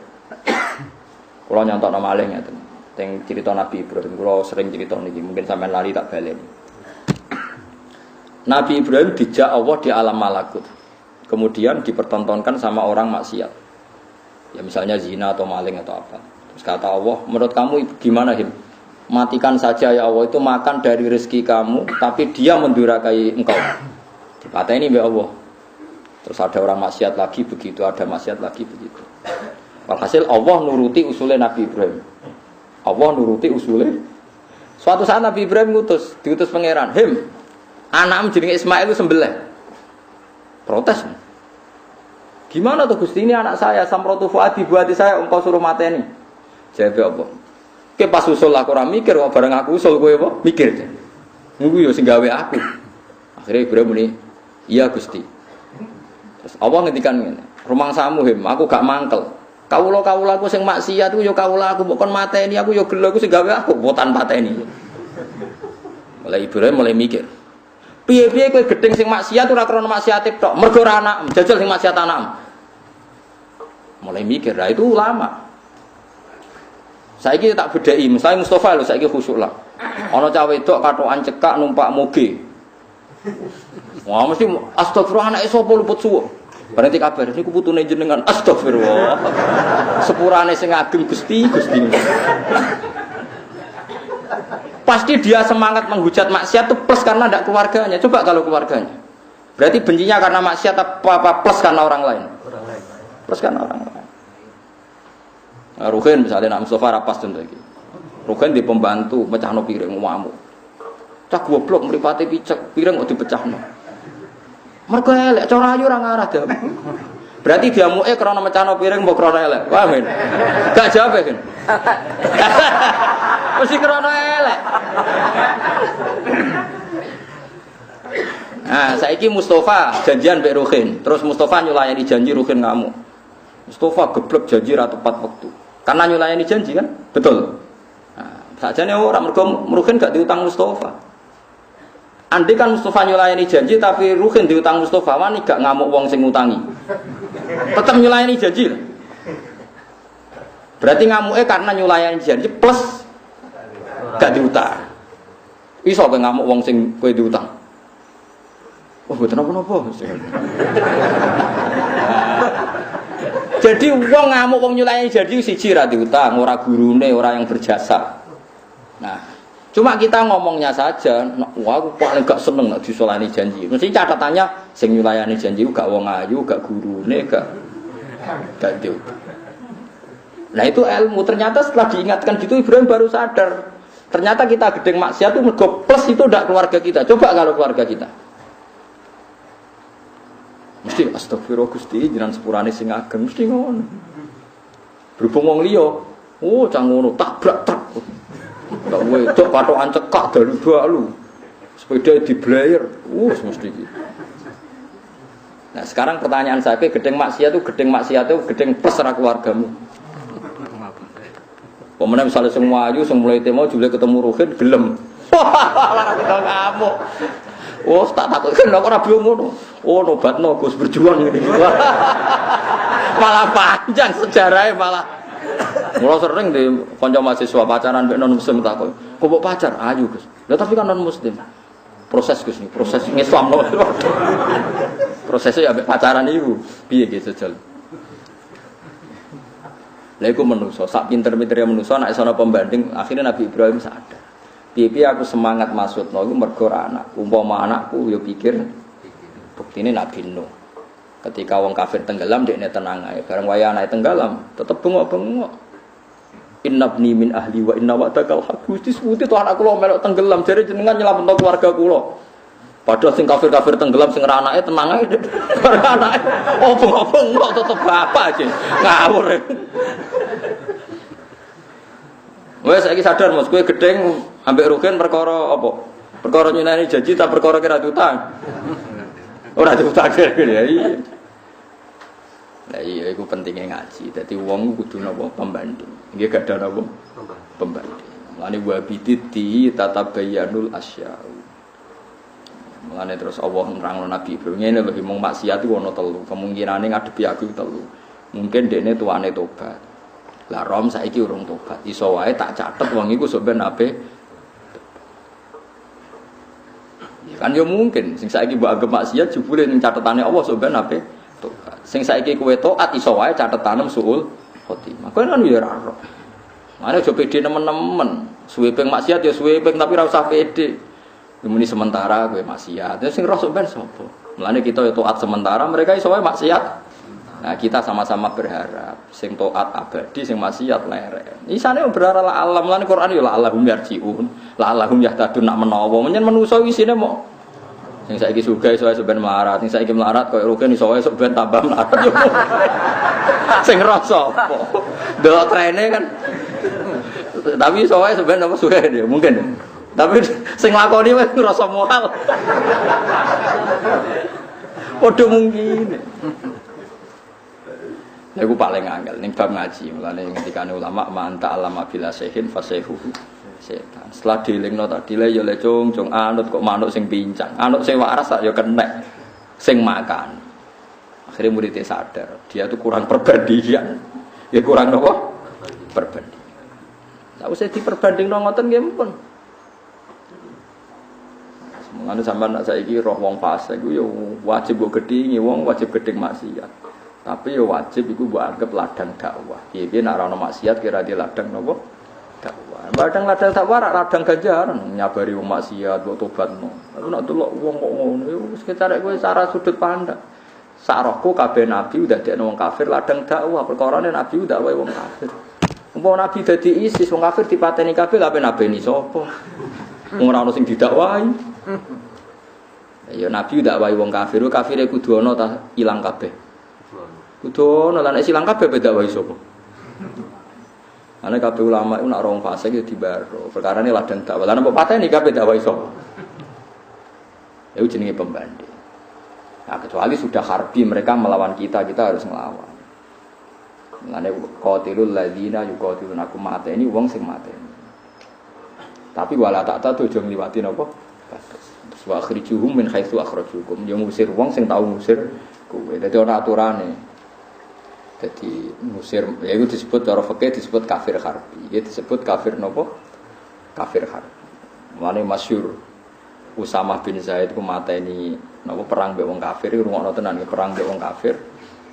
Kalau nyontok nama malih ngeten. Teng cerita Nabi Ibrahim, kalau sering cerita niki mungkin sampean lali tak baleni. Nabi Ibrahim dijak Allah di alam malakut. Kemudian dipertontonkan sama orang maksiat. Ya misalnya zina atau maling atau apa. Terus kata Allah, menurut kamu gimana Him? Matikan saja ya Allah, itu makan dari rezeki kamu, tapi dia mendurhakai engkau. Kata ini ya Allah. Terus ada orang maksiat lagi begitu, ada maksiat lagi begitu. Walhasil Allah nuruti usulnya Nabi Ibrahim. Allah nuruti usulnya. Suatu saat Nabi Ibrahim diutus pangeran, Him, anakmu jenenge Ismail itu sembelih. Protes. Gimana tuh Gusti, ini anak saya, Samratu Fuadi, buati saya, engkau suruh mateni. Jawab apa? Ke pas usul aku ora mikir, kok bareng aku usul kowe apa? Mikir. Nunggu yo sing gawe aku. Akhirnya Ibrahim muni, iya Gusti. Terus Allah ngendikan ngene, rumangsamu him, aku gak mangkel. Kawula aku sing maksiat ku yo kawula aku, mbok kon mateni aku yo gelo aku sing gawe aku, mbok tan pateni. Mulai Ibrahim mulai mikir. Piye-piye kowe gedeng sing maksiat ora krana maksiate tok, mergo ora anak, jajal sing maksiat anak. Mulai mikir, lah itu ulama. Saiki tak bedheki, misalnya Mustafa lho saiki khusyuk lah. Ana cah wedok katokan cekak numpak moge. Wah mesti astagfirullah anake sapa luput suwuk. Berarti kabar niku putune jenengan astagfirullah. Sepurane sing ageng Gusti. Pasti dia semangat menghujat maksiat itu plus karena tidak keluarganya. Coba kalau keluarganya. Berarti bencinya karena maksiat apa plus karena orang lain? Plus karena orang lain. Nah, Ruhin misalnya nak Mustafa rapas contoh iki. Ruhin di pembantu mecahno piring ngamuk. Cak goblok mripate picek, piring kok dipecahno. Mergo elek cara ayu ora ngarah dah. Berarti diamuke krana mecahno piring mbok krana elek. Paham kan? Gak jawab kan? Mesti krana elek. Nah, saiki Mustafa janjian mbek Ruhin, terus Mustafa nyulayani janji Ruhin ngamuk. Mustafa geblek janji ra tepat waktu. Karena nyulayani janji kan? Betul. Nah, sajane ora mergo Ruhin gak diutang Mustafa. Andai kan Mustafa nyulayani janji tapi Ruhin diutang Mustafa, wani gak ngamuk wong sing ngutangi. Tetap nyulayani janji. Berarti ngamuknya karena nyulayani janji plus gak diutang. Iso kowe ngamuk wong sing kowe diutang. Oh, mboten napa-napa. Jadi wong ngamuk wong nyulayani janji siji ra diutang, ora gurune, ora yang berjasa. Nah, cuma kita ngomongnya saja, wah aku paling gak seneng nek disolani janji. Mesti catatannya sing nyulayani janji gak wong ayu, gak gurune, gak diutang. Nah itu ilmu, ternyata setelah diingatkan gitu Ibrahim baru sadar. Ternyata kita gedeng maksiat itu mergo plus itu ndak keluarga kita. Coba kalau keluarga kita. Mesti astagfirullah Gusti, jenengan sepurane sing ageng mesti ngono. Berhubung wong liya, oh cang ngono tabrak truk. Gak wedok patokan cekak dalu-dalu. Sepeda diblayer. Mesti iki. Nah, sekarang pertanyaan saya, gedeng maksiat itu gedeng plus ra keluargamu. Pemenang misalnya semua ayu, mulai temo jule ketemu Ruhin gelem. Wah, lara kita ngamuk. Oh, tak takut kan ora bingung ngono. Oh, nobatno Gus berjuang ngene. Malah panjang sejarahnya malah. Mula sering di kanca mahasiswa pacaran mbek non muslim takut. Kok mbok pacar ayu, Gus. Lah tapi kan non muslim. Proses Gus nih, proses Islam. Prosesnya ya mbek pacaran iku. Piye gitu jajal. Lah iku menungso, sak pinter-pintere menungso nek ana pembanding, akhirnya Nabi Ibrahim sadar. Piye-piye aku semangat maksudno iku mergo anak. Umpama anakku yo pikir buktine Nabi Nuh. Ketika wong kafir tenggelam dekne tenang ae. Bareng waya anake tenggelam, tetep bengok-bengok. Innabni min ahli wa inna wa'dakal haqq. Gusti sebuti to anak kula melok tenggelam, jare jenengan nyelametno keluarga kula. Padahal sing kafir-kafir tenggelam sing ora anake tenang ae. Bareng anake bengok-bengok tetep bapak aja. Ngawur. Wes saiki sadar Mas, kowe gedeng ambek Rugen perkara apa? Perkara nyunani janji ta perkara kira diutang. Ora diutang ya iya. Lah iya iku pentingnya ngaji. Dadi wong kudu napa pembanding. Nggih gak ada napa pembanding. Mulane wa biditi tatabayyanul asya'u. Mulane terus Allah nerangno Nabi Ibrahim ngene lho mung maksiat iku ana telu. Kemungkinane ngadepi aku telu. Mungkin dekne tuane tobat. Lah rom saiki urung tobat. Iso wae tak catet wong iku sok ben ape. Ya kan yo mungkin sing saiki mbok anggap maksiat jebule ning catetane Allah sok ben ape tobat. Sing saiki kowe taat iso wae catetane suul khotimah. Kowe kan yo ora ro. Mane aja pede nemen-nemen. Suwe ping maksiat ya suwe ping tapi ora usah pede. Muni sementara kowe maksiat. Terus sing roh sok ben sapa? Mulane kita yo taat sementara, mereka iso wae maksiat. Nah, kita sama-sama berharap sing taat abadi, sing maksiat lerek. Isane berharap la alam lan Quran yo la Allahum yarjiun, la Allahum yahtadun nak menawa. Menyen manusa isine mau Sing saiki sugih iso ben melarat, sing saiki melarat koyo rugen iso ben tambah melarat. Sing rasa apa? Delok trene kan. Tapi iso ben apa sugih ya mungkin. Tapi sing lakoni wis ngrasa moral. Padha mungkin. Iku paling angel ning bab ngaji, mulane ngendikane ulama manta alama bila sehin fasehu setan. Setelah dilingno tak dile ya le cung anut kok manuk sing pincang. Anut sing waras tak ya kenek sing makan. Akhirnya muridnya sadar, dia tuh kurang perbandingan. Ya kurang apa? Perbandingan. Tak usah diperbandingno ngoten nggih pun. Mulane sampean nek saiki roh wong fasik iku ya wajib mbok gedhingi wong wajib gedhing maksiat. Tapi ya wajib iku mbok anggap ladang dakwah. Piye-piye nek ora ono maksiat kira di ladang napa? Dakwah. Ladang dakwah ladang ganjaran nyabari wong maksiat mbok tobatno. Aku nek delok wong kok ngono ya wis kecarek kowe cara sudut pandang. Sarahku kabeh nabi udah dekno wong kafir ladang dakwah. Perkarane nabi udah wae wong kafir. Umpama nabi dadi ISIS wong kafir dipateni kabeh lha nabeni sapa? Wong ora ono sing didakwahi. Ya nabi udah wae wong kafir, kafire kudu ana ta ilang kabeh. Kudu ana lan silang kabeh beda wae sapa. Ana kabeh ulama iku nek ora wong fasik ya dibaro. Perkarane ladang dakwah. Lan mbok pateni kabeh dak wae sapa. Iku jenenge pembanding. Nah, kecuali sudah harbi mereka melawan kita harus ngelawan. Ngene qatilul ladzina yuqatilunakum mateni wong sing mateni. Tapi wala tak tahu aja ngliwati napa? Terus wa akhrijuhum min haitsu akhrajukum. Yo ngusir wong sing tau ngusir kowe. Dadi ana aturane. Jadi musir, ya itu disebut cara fikih disebut kafir harbi. Ya disebut kafir nopo? Kafir harbi. Mulane masyhur Usamah bin Zaid ku mateni nopo perang mbek wong kafir, rungokno tenan perang mbek wong kafir.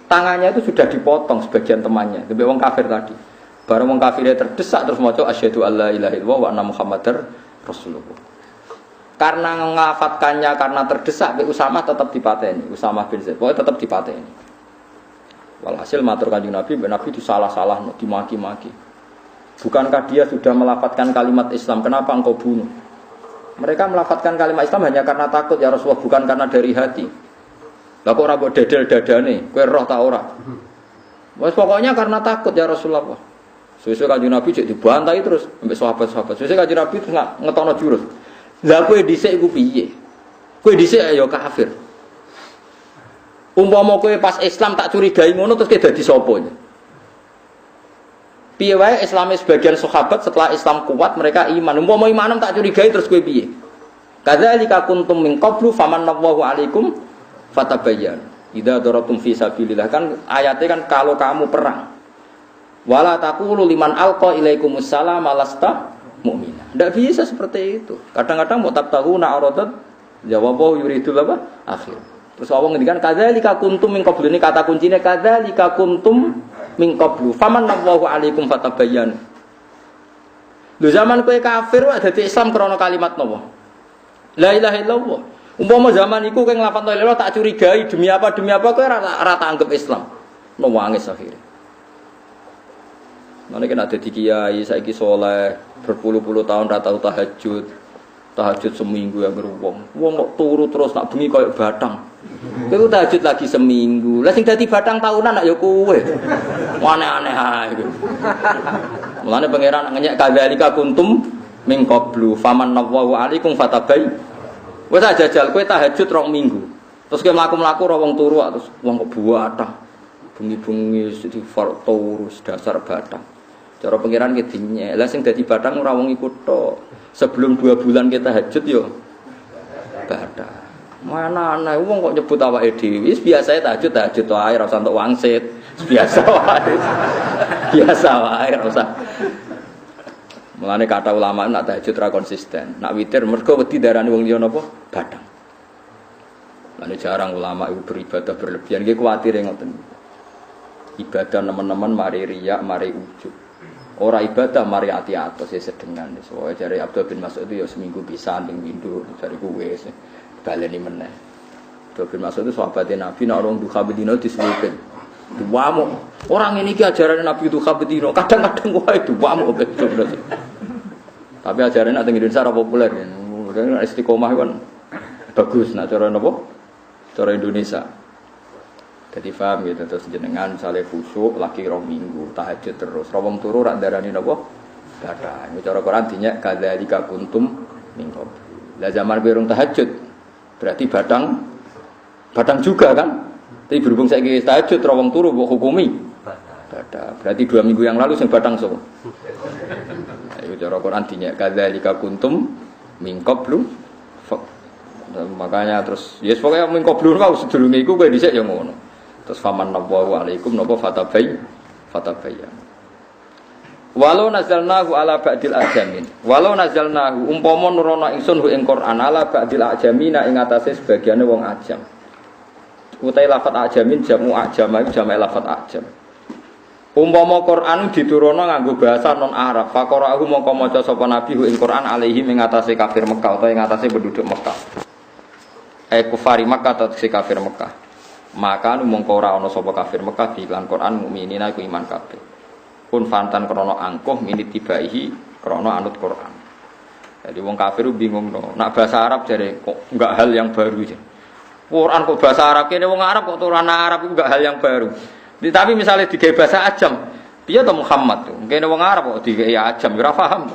Tangannya itu sudah dipotong sebagian temannya, mbek wong kafir tadi. Bareng wong kafirnya terdesak terus maca asyhadu alla ilaha illallah wa anna muhammadar rasulullah. Karena ngafatkannya karena terdesak mbek Usamah tetap dipateni. Usamah bin Zaid pokoknya tetap dipateni. Walhasil matur Kanjeng Nabi, Nabi disalah-salah, dimaki-maki. Bukankah dia sudah melafatkan kalimat Islam? Kenapa engkau bunuh? Mereka melafatkan kalimat Islam hanya karena takut ya Rasulullah, bukan karena dari hati. Lah kok ora mbok dedel dadane, kowe roh ta ora? Wes pokoknya karena takut ya Rasulullah. Suwe-suwe Kanjeng Nabi cek dibantai terus ambek sahabat-sahabat. Suwe-suwe Kanjeng Nabi terus ngetono jurus. Lah kowe dhisik iku piye? Kowe dhisik ya kafir. Umpama kowe pas Islam tak curigai ngono terus kowe dadi sapa? Piye wae Islame sebagian sahabat setelah Islam kuat mereka iman. Umpama imanem tak curigai terus kowe piye? Kadzalika kuntum min qablu famanallahu alaikum fatabayyan. Idza daratum fi sabilillah kan ayatnya kan kalau kamu perang. Wala taqulu liman alqa ilaikumus salam lasta mu'mina. Ndak bisa seperti itu. Kadang-kadang mau tabtaguna aradat jawabu yuridul apa? Akhir. Terus Allah ngendikan kadzalika kuntum min qablu, ini kata kuncinya kadzalika kuntum min qablu famanallahu alaikum fatabayyan. Lho zaman kowe kafir wae dadi Islam krana kalimat napa? La ilaha illallah. Umpama zaman iku kowe nglafal la ilaha tak curigai demi apa kowe ora tak anggap Islam. Nangis akhire. Mane kena dadi kiai saiki saleh berpuluh-puluh tahun ra tau tahajud seminggu yang beruang. Wong kok turu terus nak bengi koyo batang. Kowe tahajud lagi seminggu. Lah sing dadi batang tahunan nak ya kowe. Aneh-aneh ae iku. Mulane pangeran ngenyek kadzalika kuntum min qablu famanallahu alaikum fatabai. Wes jajal kowe tahajud 2 minggu. Terus kowe mlaku-mlaku ora wong turu terus wong kok batang. Bengi-bengi di turu dasar batang. Cara pangeran ki dinyek. Lah sing dadi batang ora wong iku tok. Sebelum 2 bulan kita hajud yo batang. Mana ana wong kok nyebut awake dhewe wis biasa tahajud wae ora usah entuk wangsit. Biasa wae. Biasa wae ora usah. Mulane kata ulama nak tahajud ra konsisten. Nak witir mergo wedi darani wong liya napa? Batang. Lan jarang ulama itu beribadah berlebihan nggih kuwatir ngoten. Ibadah teman-teman mari riya, mari ujub. Ora ibadah mari ati-atos ya sedengan. Soale jare Abdul bin Mas'ud itu ya seminggu pisan ping pindho jare kuwe baleni meneh. Abdul bin Mas'ud itu sahabate Nabi nek orang duha bedino diselipin. Duamu. Orang ini ki ajaran Nabi duha bedino, kadang-kadang wae duamu Tapi ajaran nek teng Indonesia ora populer. Istiqomah kan Bagus, nak cara napa? Cara Indonesia. Jadi paham gitu, terus jenengan misalnya khusyuk lagi 2 minggu, tahajud terus. Rawang turu rak darani napa? Badah. Ini cara Quran dinyak kadzalika kuntum min qabl. Lah zaman berung tahajud berarti badang juga kan? Tapi berhubung saiki tahajud rawang turu mbok hukumi badah. Berarti 2 minggu yang lalu sing badang sapa? Ayo cara Quran dinyak kadzalika kuntum min qablu. Makanya terus yes pokoknya min qablu kau sedurunge iku kowe dhisik ya ngono. Terus faman nabawu alaikum napa fatabayyan. Walau nazalnahu ala ba'dil ajamin. Walau nazalnahu umpama nurono ingsun hu ing Quran ala ba'dil ajamina ing atase sebagiane wong ajam. Utai lafat ajamin jamu ajam iku jamak lafat ajam. Umpama Quran diturono nganggo bahasa non Arab, faqara'ahu mongko maca sapa nabi hu ing Quran alaihi ing atase kafir Mekah utawa ing atase penduduk Mekah. Kufari Mekah atau si kafir Mekah. Maka mongko ora ana sapa kafir Mekah di iklan Quran mukminina iku iman kabeh. Pun fantan krana angkuh minit tibaihi krana anut Quran. Jadi wong kafir bingung no. Nak bahasa Arab jare kok enggak hal yang baru aja. Quran kok bahasa Arab kene wong Arab kok turunan Arab itu enggak hal yang baru. Tapi misalnya digawe bahasa ajam, piye to Muhammad tuh? Kene wong Arab kok digawe ajam ora paham.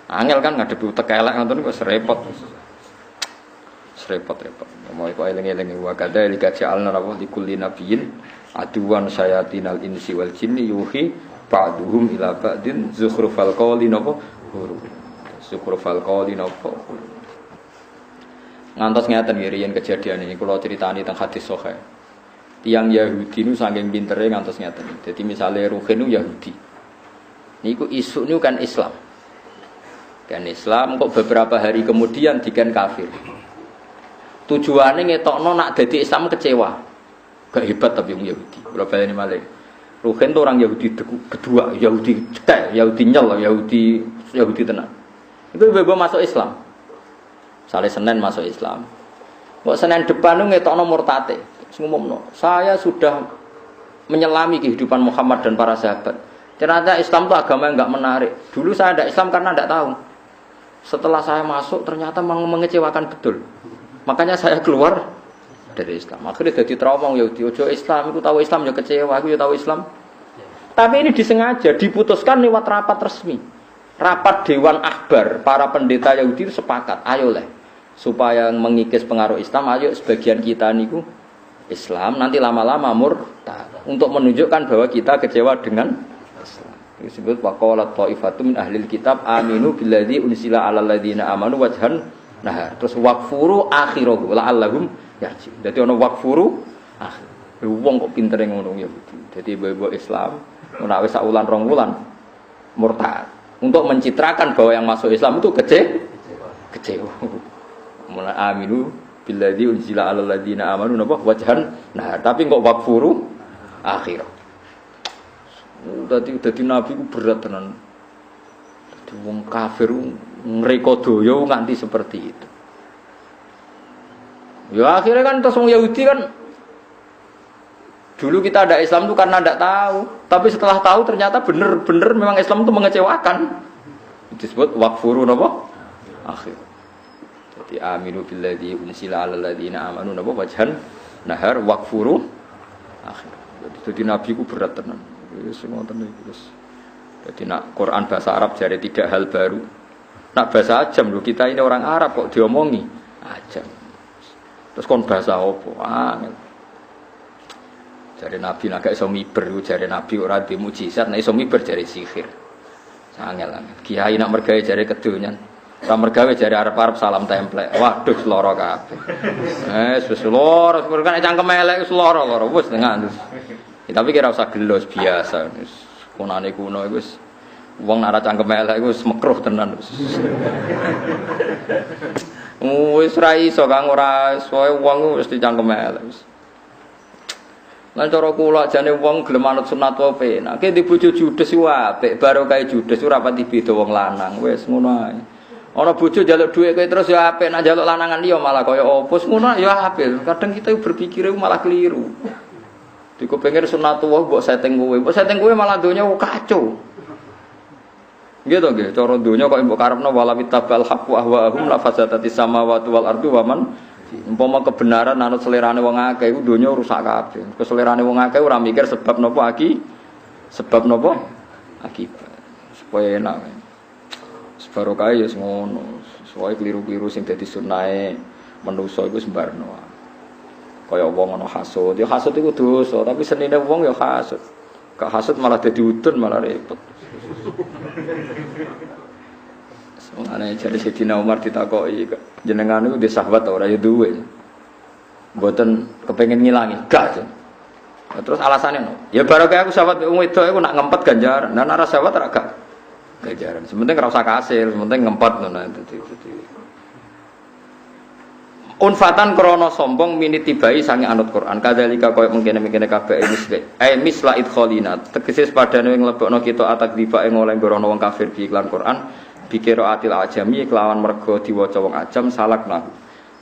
Angel kan ngadepi utek elek ngoten kok repot. Repot-repot. Mau kok eling-eling wa kadzalika ja'alna lahu likulli nabiyyin aduwan syayatinal insi wal jinni yuhi ba'duhum ila ba'din zukhrufal qawli napa huruf. Zukhrufal qawli napa. Ngantos ngeten nggih riyen kejadian ini kula critani teng hadis sahih. Tiang Yahudi nu saking pintere ngantos ngeten. Dadi misale Ruhin nu Yahudi. Niku isuk niku kan Islam. Kan Islam kok beberapa hari kemudian diken kafir. Tujuannya ngetokno nak dadi Islam kecewa. Gak hebat tapi wong Yahudi. Ora baleni malih. Ruhin itu orang Yahudi kedua, Yahudi cekek, Yahudi nyel, Yahudi tenan. Itu ibu masuk Islam. Sale Senin masuk Islam. Kok Senin depan itu ngetokno murtate. Ngomongno, saya sudah menyelami kehidupan Muhammad dan para sahabat. Ternyata Islam itu agama yang enggak menarik. Dulu saya ada Islam karena enggak tahu. Setelah saya masuk ternyata mengecewakan betul. Makanya saya keluar dari Islam. Akhirnya jadi trauma Yahudi. Ojo Islam, aku tahu Islam ya kecewa, aku ya tahu Islam. Tapi ini disengaja diputuskan lewat rapat resmi. Rapat Dewan Akbar, para pendeta Yahudi itu sepakat, ayo leh supaya mengikis pengaruh Islam, ayo sebagian kita niku Islam, nanti lama-lama murtad untuk menunjukkan bahwa kita kecewa dengan Islam. Disebut waqalat ta'ifatun min ahlil kitab aminu billadzi unsila 'alal ladzina amanu wajhan nahar. Terus waqfuru akhirahu la'allahum yarji. Dadi ana waqfuru akhir. Wong kok pintere ngono ya. Dadi ibu-ibu Islam nek wis sak wulan 2 wulan murtad. Untuk mencitrakan bahwa yang masuk Islam itu kecewa. Mulai aminu billadzi unzila 'alal ladzina amanu napa wajhan nahar. Tapi kok waqfuru akhir. Dadi nabi ku berat tenan. Dadi wong kafir ngreka doya nganti seperti itu. Ya akhirnya kan terus wong Yahudi kan dulu kita ada Islam itu karena tidak tahu, tapi setelah tahu ternyata benar-benar memang Islam itu mengecewakan. Disebut waqfuru napa? Akhir. Jadi aminu billadzi unsila 'alal ladzina amanu napa wajhan nahar waqfuru akhir. Jadi nabi ku berat tenan. Wis ngoten iki wis. Jadi nak Quran bahasa Arab jare tidak hal baru. Nak bahasa ajam lho kita ini orang Arab kok diomongi ajam. Terus kon bahasa opo? Angel. Jare nabi nak gak iso miber, jare nabi ora di mukjizat, nek iso miber jare sihir. Angel. Kiai nak mergawe jare kedonyan. Ora mergawe jare arep-arep salam templek. Waduh seloro kabeh. Wis seloro, kan cangkem elek wis seloro wis dengan. Tapi kira usah gelos biasa. Kunane kuno iku wis wong nek cangkem elek iku wis mekruh tenan wis. Wis ra iso kang ora soe wong wis dicangkem elek wis. Lan cara kula jane wong gelem manut sunat wae penak. Ki di bojo judes iku apik, barokah judes ora pati beda wong lanang. Wis ngono ae. Ana bojo njaluk dhuwit kowe terus ya apik, nek njaluk lanangan liya malah kaya apa. Ngono ya apik. Kadang kita berpikir malah keliru. Diku pengen sunat wae mbok setting kowe malah donya kacau. Gitu nggih, cara donya kok mbok karepno wala witabal haqqu ahwahum la fasadatis samawati wal ardu wa man Umpama kebenaran anut selerane wong akeh iku donya rusak kabeh. Keselerane wong akeh ora mikir sebab napa sebab napa akibat. Supaya enak. Barokah ya ngono. Soale kliru-kliru sing dadi sunahe manusa iku sembarno. Kaya wong ana hasud, ya hasud iku dosa, tapi senine wong ya hasud. Gak hasud malah dadi udun malah repot. Soale jare Sayyidina Umar ditakoki jenengan niku ndek sahabat ora ya duwe. Mboten kepengin ngilangi, gak. Terus alasannya no. Ya barokah aku sahabat wong wedok iku nak ngempet ganjaran. Nah ora sahabat ora gak ganjaran. Sementing ora usah kasil, sementing ngempet ngono dadi. Unfatan krono sombong mini tibai sange anut Quran. Kadzalika koyo mengkene-mengkene kabeh misla idkhalina. Tegese padane nglebokno kita atak diba ing oleh ngorono wong kafir bi iklan Quran. Bikira atil ajami kelawan mergo diwaca wong ajam salakna.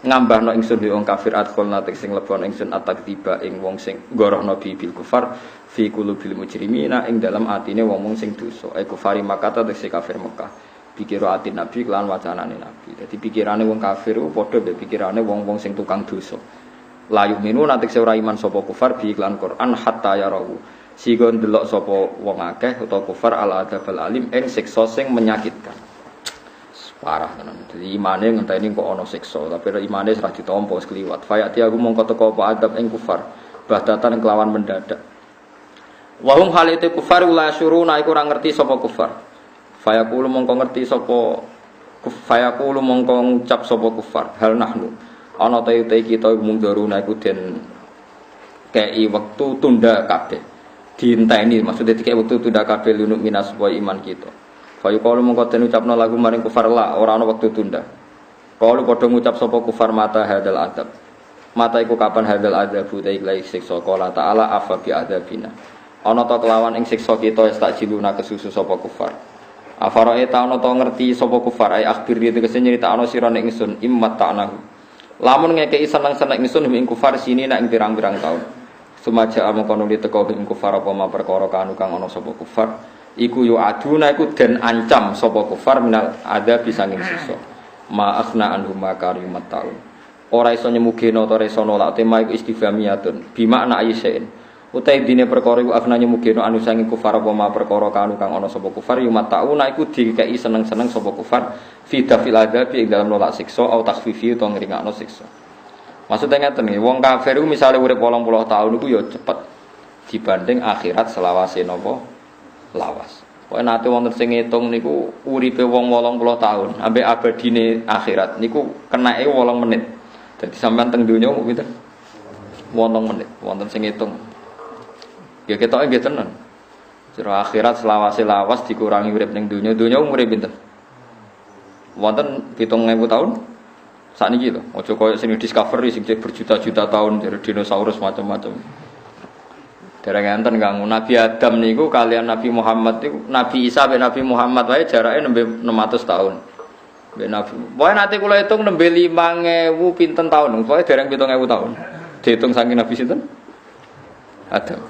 Ngambahno ingsun wong kafir adkhalna sing lebon ingsun atak diba ing wong sing ngorono bi bil kufar fi qulubil mujrimina ing dalam atine wong sing dosa. Kufari Makkah tegese kafir Mekah. Pikiro ati nabi kelan wacanane nabi. Dadi pikirane wong kafir ku padha mbek pikirane wong-wong sing tukang dosa. Layu minu nanti ora iman sapa kufar bi iklan Quran hatta yarahu. Sigo ndelok sapa wong akeh utawa kufar al adzabal alim ing siksa sing menyakitkan. Parah tenan. Dadi imane ngenteni kok ana siksa, tapi imane ora ditampa wis kliwat. Fayati aku mongko teko apa adab ing kufar. Bahdatan kelawan mendadak. Wahum halite kufar la syuruna iku ora ngerti sapa kufar. Fayaqulu mongko ngerti sapa fayaqulu mongko ngucap sapa kufar hal nahnu ana ta uta kita mung daruna iku den kei wektu tunda kabeh diinteni maksudnya dikei wektu tunda kabeh lunuk minas wa iman kita fayaqulu mongko den ucapno lagu maring kufar la ora ana wektu tunda kalau padha ngucap sapa kufar mata hadal adab mata iku kapan hadal adab ta iki siksa qala ta'ala afa bi adabina ana ta kelawan ing siksa kita tak jiluna kesusu sapa kufar Afarae ta'ana ta ngerti sapa kufar ai akhir iki tegese nyritakno sira nek ingsun immat ta'nahu. Lamun ngekeki seneng-seneng ingsun ing kufar sini nek ing pirang-pirang taun. Sumaja amkono diteko ing kufar apa ma perkara kanu kang ana sapa kufar. Iku yo aduna iku den ancam sapa kufar minal ada bisa ing siksa. Ma akhna anhum makarimat taun. Ora iso nyemugeno ora iso nolak tema iku istifhamiyatun. Bimakna ayisain. Utai dine perkara iku afnane mugeno anu sange kufar apa ma perkara kanu kang ana sapa kufar yo matauna iku dikeki seneng-seneng sapa kufar fi dafil adzab ing dalam nolak siksa au takhfifi utawa ngringakno siksa. Maksudnya ngeten nggih, wong kafir iku misale urip 80 tahun iku yo cepet dibanding akhirat selawase napa lawas. Pokoke nate wonten sing ngitung niku uripe wong 80 tahun ambek abadine akhirat niku kenake 8 menit. Dadi sampean teng donya mung pinten? 8 menit. Wonten sing ngitung. Ya ketoke nggih tenan. Jero akhirat selawase lawas dikurangi urip ning donya. Donya umure pinten? Wonten 7.000 tahun. Sakniki lho, aja koyo sing discovery sing berjuta-juta tahun dari dinosaurus macam-macam. Dereng enten kang Nabi Adam niku kalian Nabi Muhammad niku Nabi Isa ben Nabi Muhammad wae jarake nembe 600 tahun. Ben Nabi. Wae nate kula hitung nembe 5.000 pinten tahun. Pokoke dereng 7.000 tahun. Dihitung saking Nabi sinten? Adam.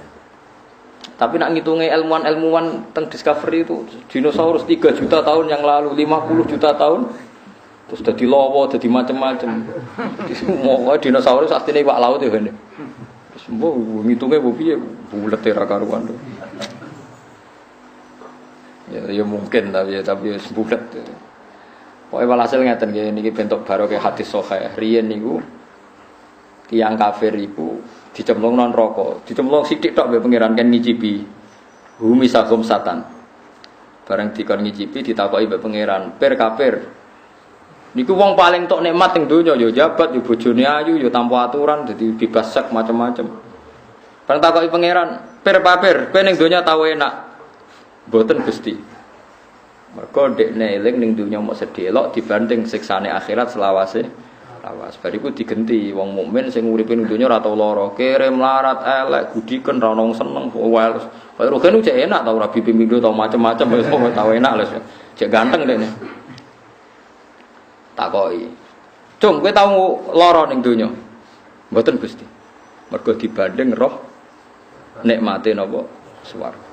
Tapi nak ngitungi ilmuwan teng discovery itu dinosaurus 3 juta tahun yang lalu, 50 juta tahun terus dadi lawa, dadi macam-macam. Semua dinosaurus asline iwak laut ya ngene. Terus mbok ngitunge mbok piye bulet ra karuan. Ya mungkin tapi wis bulet. Pokoke walhasil ngeten nggih niki bentuk barokah hadis sahih. Riyen niku tiyang kafir iku dicemplung nang neraka, dicemplung sithik tok mbek pangeran kan ngicipi. Humi sakum satan. Bareng dikon ngicipi ditakoki mbek pangeran, "Pir kafir. Niku wong paling tok nikmat ning donya ya jabat, ya bojone ayu, ya tanpa aturan, dadi bebas sek macam-macam." Bareng takoki pangeran, "Pir kafir, kowe ning donya tau enak?" Mboten Gusti. Mergo dekne eling ning donya mok sedelok dibanding siksane akhirat selawase lawas. Bariku digenti wong mukmin sing uripe ning donya ora tau lara, kere melarat elek gudiken ra ono seneng wae. Kaya rogen cek enak tau rabi pindho tau macam-macam wis tau enak lho. Cek ganteng dekne. Takoki. "Cung, kowe tau lara ning donya?" Mboten Gusti. Mergo dibanding roh nikmate napa swarga.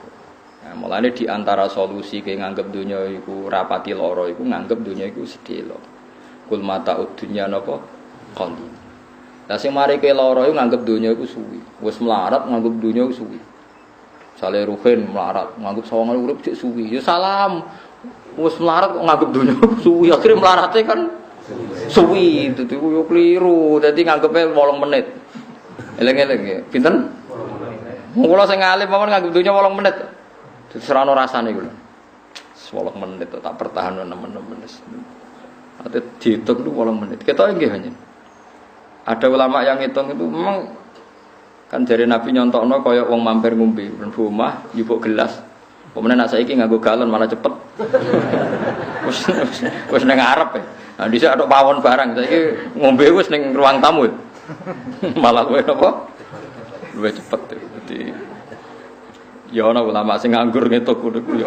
Nah, mulane di antara solusi ke nganggep donya iku rapati lara iku nganggep donya iku sedelo. Kul mata dunya napa qalil. Lah sing mari ke lara iku nganggep donya iku suwi. Wis melarat nganggep donya iku suwi. Sale ruhin melarat nganggep sawangane urip cek suwi. Ya salam. Wis melarat kok nganggep donya suwi. Akhire melarate kan suwi. Dadi yo kliru. Dadi nganggepe 8 menit. Eleng-eleng ya. Pinten? Kula sing alim mawon nganggep donya 8 menit. Dadi serano rasane iku lho. 8 menit tak pertahan 6 menit. Ate dihitung itu 8 menit. Kita nggih hanya. Ada ulama yang hitung itu memang kan jari Nabi nyontokno kaya wong mampir ngombe nang omah nyupuk gelas. Pemene nak saiki nganggo galon malah cepet. Wis ning ngarep. Nah dhisik atok pawon barang saiki ngombe wis ning ruang tamu. Malah luwih apa? Luwih cepet. Dadi ya ana ulama sing nganggur ngetuk niku ya.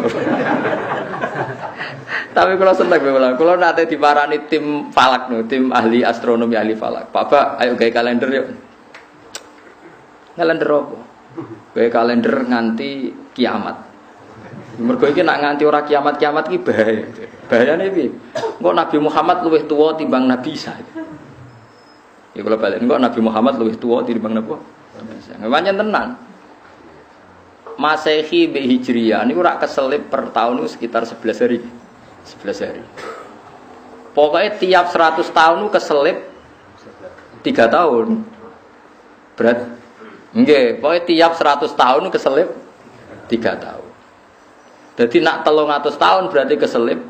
Tapi kalau seneng kula, kula nate diparani tim falak no, tim ahli astronomi ahli falak. Pak, ayo gawe kalender yuk. Kalender apa? Gawe kalender nganti kiamat. Mergo iki nak nganti ora kiamat-kiamat iki bahaya. Bahayane piye? Engko Nabi Muhammad luwih tuwa timbang Nabi Isa. Ya kula balik, engko Nabi Muhammad luwih tuwa timbang Nabi Isa. Pancen tenan. Masehi be Hijriyah niku rak keselip per tahun itu sekitar 11 hari. 11 hari. Pokoknya tiap 100 tahun itu keselip 3 tahun. Berat. Nggih, pokoknya tiap 100 tahun itu keselip 3 tahun. Jadi nak 300 tahun berarti keselip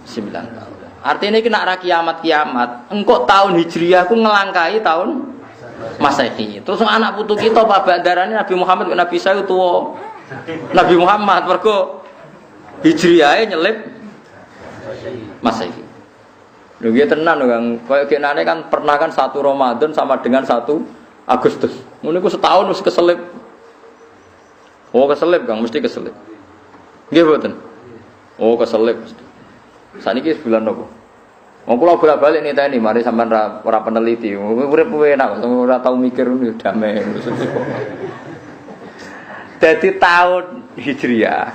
9 tahun. Artinya ini nak ra kiamat-kiamat, engkau tahun Hijriyah ku ngelangkai tahun Masehi. Terus anak putu kita Pak Bandarane Nabi Muhammad Nabi Isa itu tuwa. Nabi Muhammad mergo Hijriyahe nyelip Masehi. Lho nggih tenan Kang. Kaya genane kan pernah kan 1 Ramadan sama dengan 1 Agustus. Ngono iku setahun wis keselip. Oh keselip Kang, mesti keselip. Nggih mboten. Oh keselip mesti. Saniki bulan nopo? Wong kula bolak-balik niteni mari sampean ora peneliti. Urip enak, ora tau mikir ngono damai. Dadi tahun Hijriyah.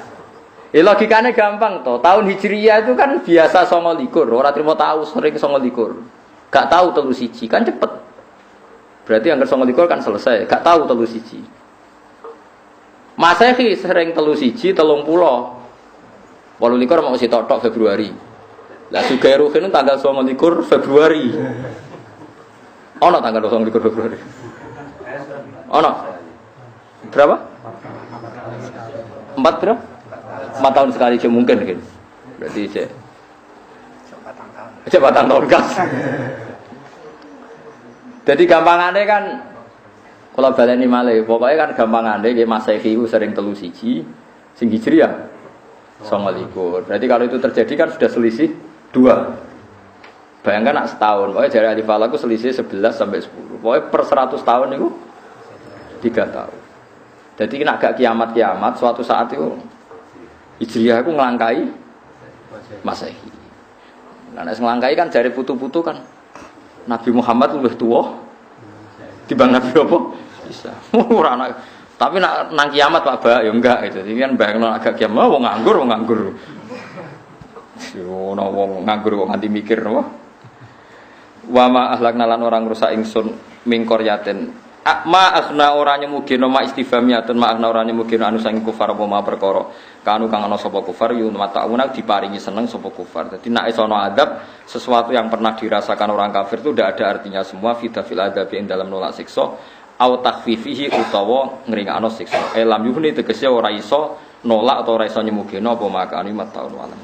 Logikane gampang to. Tahun Hijriyah itu kan biasa 29, ora trimo tahu sering 29. Gak tahu 31 kan cepet. Berarti anggar 29 kan selesai, gak tahu 31. Masehi sering 31, 30. 28 mau sitok Februari. Lah Sugai Ruhin tanggal 29 Februari. Ono tanggal 29 Februari. Ono. Berapa? 4 berapa? 4 tahun sekali aja mungkin gitu. Berarti cek. Cepatan tahun gas. Jadi gampangannya kan kalau baleni malih, pokoknya kan gampangane nggih Masehi ku sering 31, sing Hijriyah 29. Berarti kalau itu terjadi kan sudah selisih 2. Bayangkan nak setahun, pokoknya jari ahli falak itu selisih 11 sampai 10. Pokoknya per 100 tahun itu 3 tahun. Jadi nak gak kiamat-kiamat, suatu saat itu Hijriyah itu ngelangkai Masehi. Nah, ngelangkai kan jari putu-putu kan Nabi Muhammad lebih tua dibanding Nabi apa? Bisa. Tapi nak nang kiamat Pak Ba ya enggak gitu. Ini kan bayangno agak kiamat wong nganggur. Yo ana wong nganggur kok nganti mikir napa? Wa ma ahlakna lan orang rusak ingsun mingkoryaten. Ma akhna ora nyemugeno ma istifhamiyatun ma akhna ora nyemugeno anu sang kufar apa ma perkara. Kanu kang ana sapa kufar yu matauna diparingi seneng sapa kufar. Dadi nek ana adab sesuatu yang pernah dirasakan orang kafir itu tidak ada artinya semua fidafil adab ing dalam nolak siksa au takhfifihi utawa ngringakno siksa. Lam yuhni tegese ora iso nolak atau ora iso nyemugeno apa makani mataun walam.